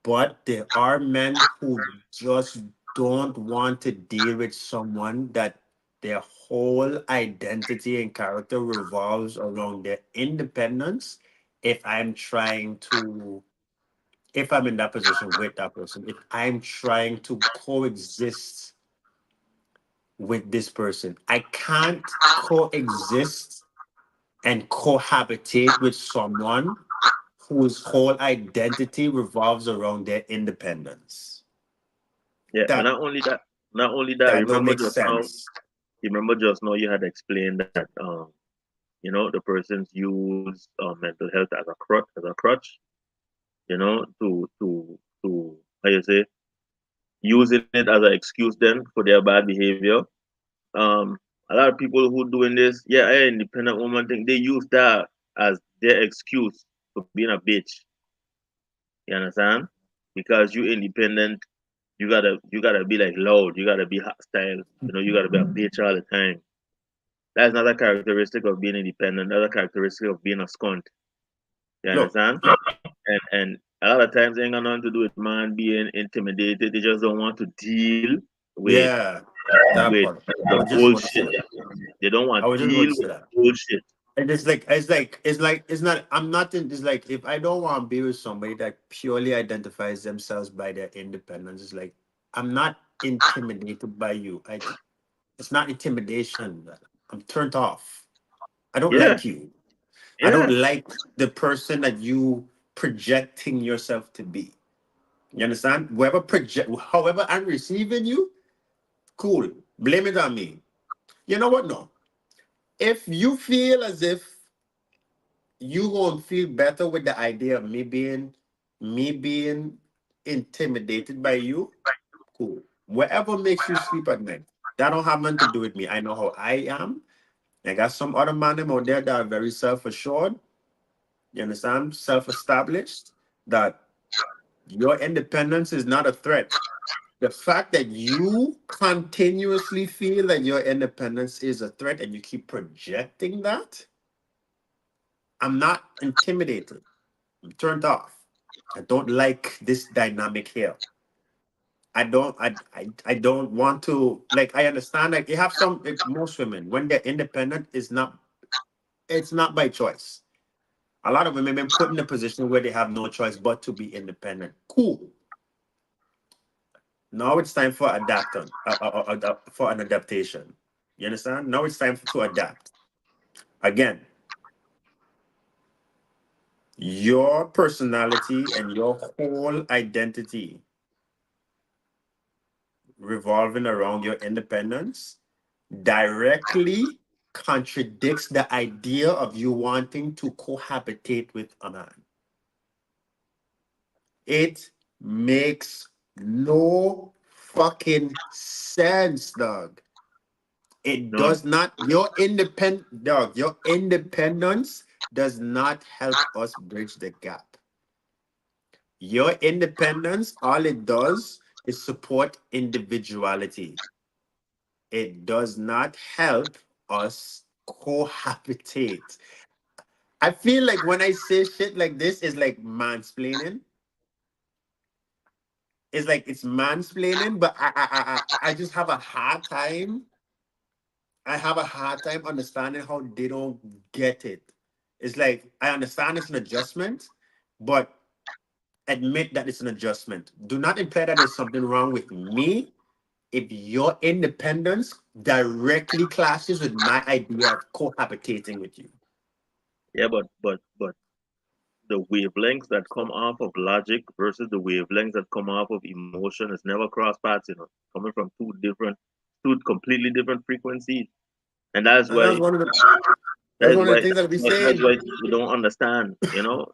but there are men who just don't want to deal with someone that their whole identity and character revolves around their independence. If I'm trying to, if I'm in that position with that person, if I'm trying to coexist with this person, I can't coexist and cohabitate with someone whose whole identity revolves around their independence. Yeah, and That not only that, that don't make sense. remember just now you had explained that you know, the persons use mental health as a crutch, you know, to how you say, using it as an excuse then for their bad behavior. Um, a lot of people who doing this, yeah, hey, independent woman thing, they use that as their excuse for being a bitch. You understand? Because you independent, you gotta be like loud, you gotta be hostile, you know, you gotta be a bitch all the time. That's not a characteristic of being independent, another characteristic of being a scunt. You Look, understand? And a lot of times it ain't got nothing to do with man being intimidated. They just don't want to deal with yeah, that with part. I the was just going to say bullshit. that. They don't I want was to just going deal to with say that. bullshit. And it's not, I'm not in, it's like, if I don't want to be with somebody that purely identifies themselves by their independence, it's like, I'm not intimidated by you. It's not intimidation. I'm turned off. I don't Yeah, like you. I don't yeah, like the person that you projecting yourself to be. You understand? However I'm receiving you, cool. Blame it on me. You know what? No. If you feel as if you won't feel better with the idea of me being intimidated by you, cool. Whatever makes you sleep at night, that don't have nothing to do with me. I know how I am. I got some other man them out there that are very self-assured. You understand? Self-established. That your independence is not a threat. The fact that you continuously feel that your independence is a threat and you keep projecting that, I'm not intimidated. I'm turned off. I don't like this dynamic here. I don't want to, like, I understand, like, you have some, like, most women when they're independent is not, it's not by choice. A lot of women been put in a position where they have no choice but to be independent. Cool. Now it's time for for an adaptation. You understand? Now it's time to adapt. Again, your personality and your whole identity revolving around your independence directly contradicts the idea of you wanting to cohabitate with a man. It makes no fucking sense, dog. It no, does not. Your independence does not help us bridge the gap. Your independence, all it does is support individuality. It does not help us cohabitate. I feel like when I say shit like this, it's like mansplaining. It's like it's mansplaining, but I just have a hard time. I have a hard time understanding how they don't get it. It's like I understand it's an adjustment, but admit that it's an adjustment. Do not imply that there's something wrong with me if your independence directly clashes with my idea of cohabitating with you. yeah, but the wavelengths that come off of logic versus the wavelengths that come off of emotion is never cross paths, you know, coming from two completely different frequencies. And And that's one of the things that we that's saying. why we don't understand, you know.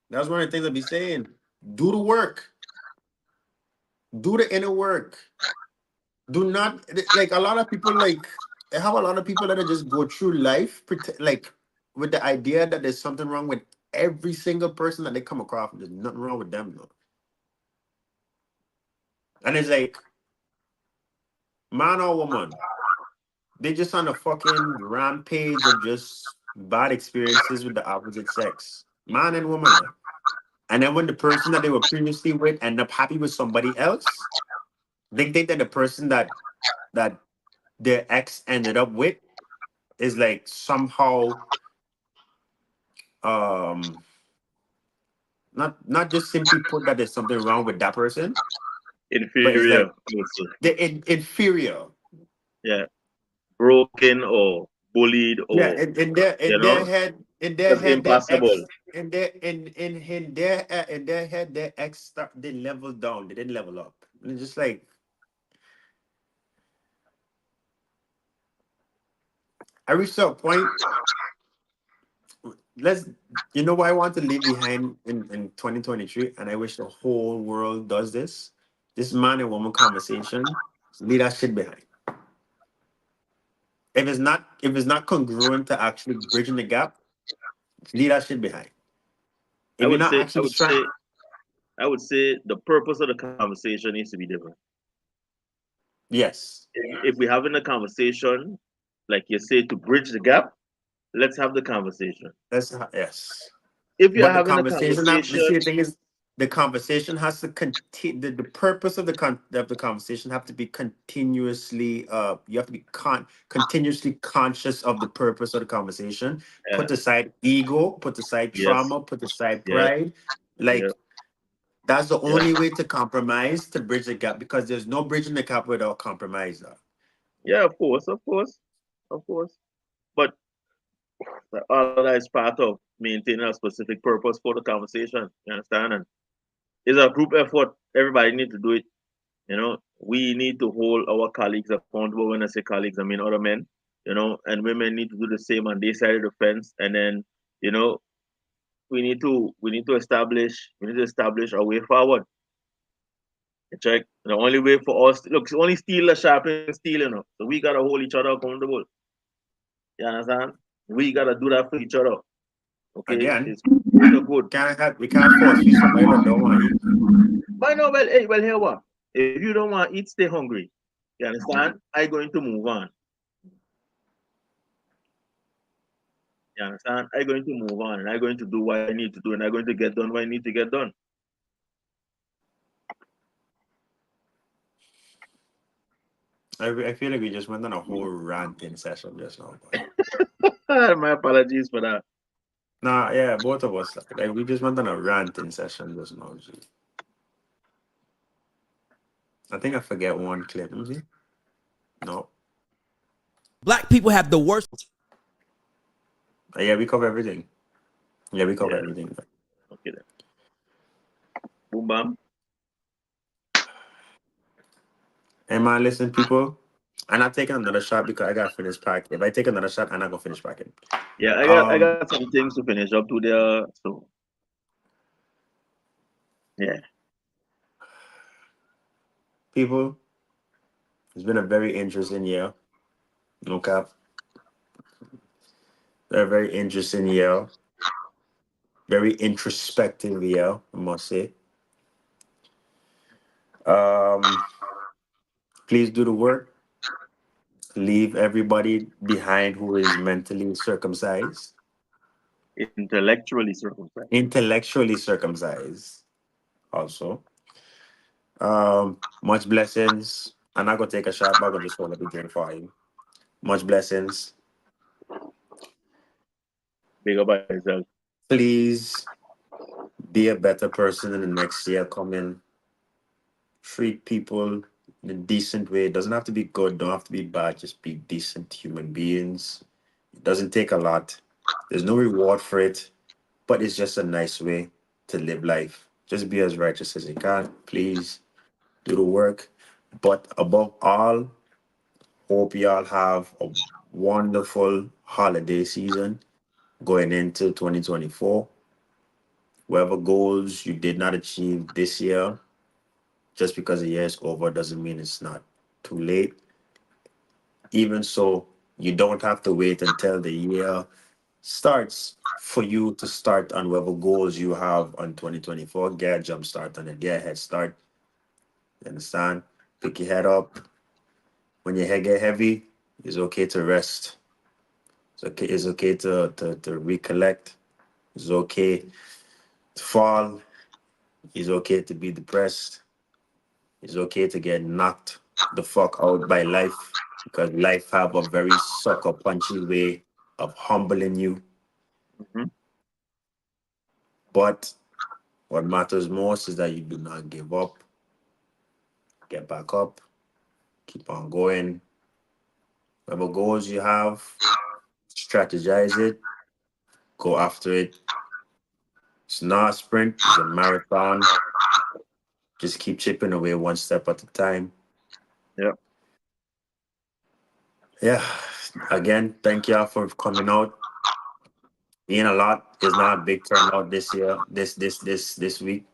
That's one of the things that we saying. Do the work. Do the inner work. Do not, like, a lot of people, like, I have a lot of people that just go through life like with the idea that there's something wrong with every single person that they come across, there's nothing wrong with them though. And it's like, man or woman, they just on a fucking rampage of just bad experiences with the opposite sex, man and woman. And then when the person that they were previously with end up happy with somebody else, they think that the person that their ex ended up with is like somehow um not just simply put that there's something wrong with that person, but it's Inferior like also. they're inferior. Yeah. Broken or bullied Yeah, or, in you their know, head, it's their impossible. ex in their head, their ex they leveled down. They didn't level up. And it's just like I reached a point. Let's you know what I want to leave behind in 2023, and I wish the whole world does this. This man and woman conversation, leave that shit behind. If it's not congruent to actually bridging the gap, leave that shit behind. I If you're would not say, I actually would trying, say, I would say the purpose of the conversation needs to be different. yes, If we're having a conversation, like you say, to bridge the gap, let's have the conversation. yes. If you're But the having a conversation, not the see, conversation, the thing is, the conversation has to continue. The purpose of of the conversation have to be continuously. You have to be continuously conscious of the purpose of the conversation. yeah, Put aside ego, put aside yes, trauma, put aside yeah, pride. yeah, Like that's the yeah, only way to compromise to bridge the gap because there's no bridging the gap without compromise. yeah, of course, of course, of course. But all of that is part of maintaining a specific purpose for the conversation. You understand? And it's a group effort. Everybody need to do it. You know, we need to hold our colleagues accountable. When I say colleagues, I mean other men. You know, and women need to do the same on their side of the fence. And then, you know, we need to establish a way forward. Check. The only way for us, look, it's only steal the sharpen steel, you know. So we gotta hold each other accountable. You understand? We gotta do that for each other. Okay, Again, it's greater good. we can't force feed somebody that don't want to eat. But no, well, hey, well, here what? If you don't want to eat, stay hungry. You understand? I'm going to move on. You understand? I'm going to move on, and I'm going to do what I need to do, and I'm going to get done what I need to get done. I feel like we just went on a whole ranting session just now. My apologies for that. Nah, yeah, both of us. Like we just went on a ranting session just now. G. I think I forget one clip. Let me see. No. Black people have the worst. Yeah, we cover everything. Yeah, we cover Yeah. everything. Okay then. Boom bam. Hey man, listen, people. I'm not taking another shot because I gotta finish packing. If I take another shot, I'm not gonna finish packing. Yeah, I Um, got some things to finish up to there. So yeah. people, it's been a very interesting year. No cap. A very interesting year. Very introspective year, I must say. Um, please do the work. Leave everybody behind who is mentally circumcised, Intellectually circumcised. intellectually circumcised. Also, much blessings. I'm not gonna take a shot, but I'm gonna just hold up a drink for you. Much blessings. Big up yourself. Please be a better person in the next year coming. Treat people in a decent way. It doesn't have to be good, don't have to be bad. Just be decent human beings. It doesn't take a lot. There's no reward for it, but it's just a nice way to live life. Just be as righteous as you can. Please do the work. But above all, hope y'all have a wonderful holiday season going into 2024. Whatever goals you did not achieve this year, just because the year is over doesn't mean it's not too late. Even so, you don't have to wait until the year starts for you to start on whatever goals you have on 2024. Get a jump start on it. Get a head start. You understand? Pick your head up. When your head get heavy, it's okay to rest. It's okay to recollect. It's okay to fall. It's okay to be depressed. It's okay to get knocked the fuck out by life because life have a very sucker punchy way of humbling you. Mhm. But what matters most is that you do not give up. Get back up. Keep on going. Whatever goals you have, strategize it. Go after it. It's not a sprint. It's a marathon. Just keep chipping away one step at a time. Yeah. Yeah. Again, thank y'all for coming out. Being a lot is not a big turnout this year, this week.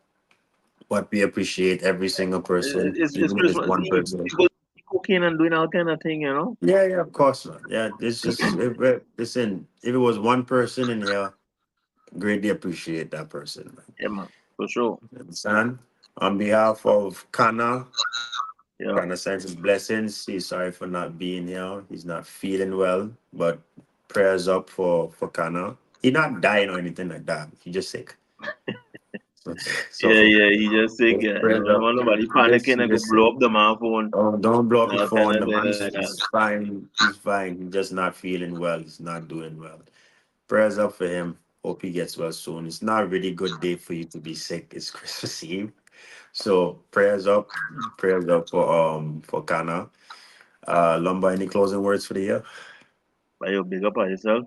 But we appreciate every single person, It's even if it's Christmas one Eve. person. People cooking and doing all kind of thing, you know. Yeah, yeah, of course, man. Yeah, it's just listen. If it was one person in here, greatly appreciate that person, man. Yeah, man, for sure. You understand? On behalf of Yeah. Kana sends his blessings. He's sorry for not being here. He's not feeling well, but prayers up for Kana. He's not dying or anything like that. He's just sick. So, Yeah, so yeah. He just sick. just Yeah. prayers Don't up. want nobody He panicking and go just sick. blow up the man phone. Don't blow up your All kind phone. of The thing man's like that. he's fine. He's fine. He's just not feeling well. He's not doing well. Prayers up for him. Hope he gets well soon. It's not a really good day for you to be sick. It's Christmas Eve. So prayers up. Prayers up for Kana. Lumba, any closing words for the year? But you big up on yourself.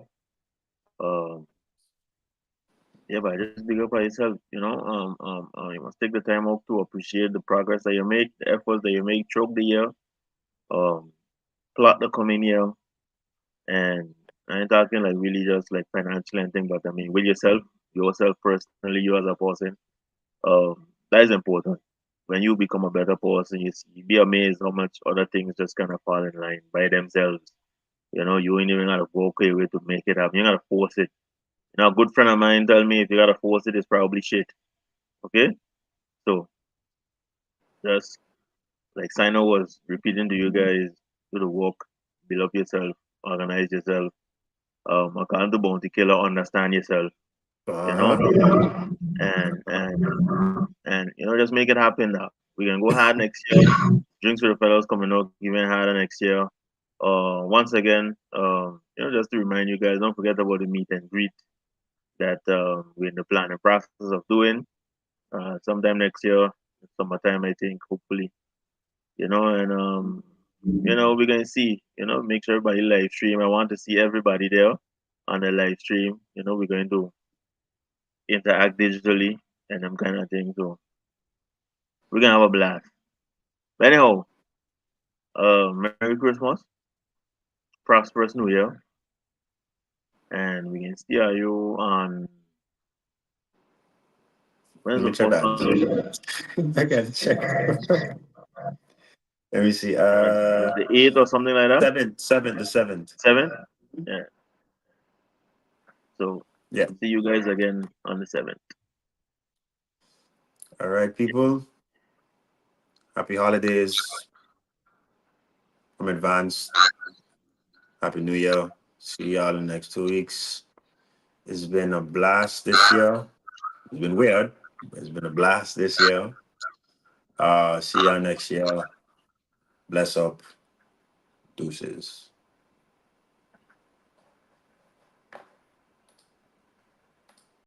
Um, yeah, but just big up on yourself. You must take the time out to appreciate the progress that you make, the efforts that you make throughout the year. Um, plot the coming year, and I ain't talking like really just like financial and thing, but I mean with yourself personally, you as a person. That is important. When you become a better person, you be amazed how much other things just kind of fall in line by themselves. You ain't even gotta go away to make it happen. You gotta force it. A good friend of mine tell me if you gotta force it, it's probably shit. Okay, so just like Sino was repeating to you guys, do the work, build up yourself, organize yourself. According to Bounty Killer, understand yourself. You know, Uh-huh. and just make it happen now. We can go hard next year. Drinks with the fellows coming out even harder next year. Once again, just to remind you guys, don't forget about the meet and greet that we're in the planning process of doing. Sometime next year, summertime, I think, hopefully. And we're gonna see. Make sure everybody live stream. I want to see everybody there on the live stream. We're going to interact digitally and them kind of things. So we're gonna have a blast. But anyhow, Merry Christmas, prosperous New Year, and we can see you on when's Let me the check first that. one? I gotta check. Let me see. The 8th or something like that. Seventh, the seventh. 7th. Yeah. So Yeah. see you guys again on the 7th. All right, people. Happy holidays from advance. Happy New Year. See y'all in the next 2 weeks. It's been a blast this year. It's been weird, but it's been a blast this year. See y'all next year. Bless up. Deuces.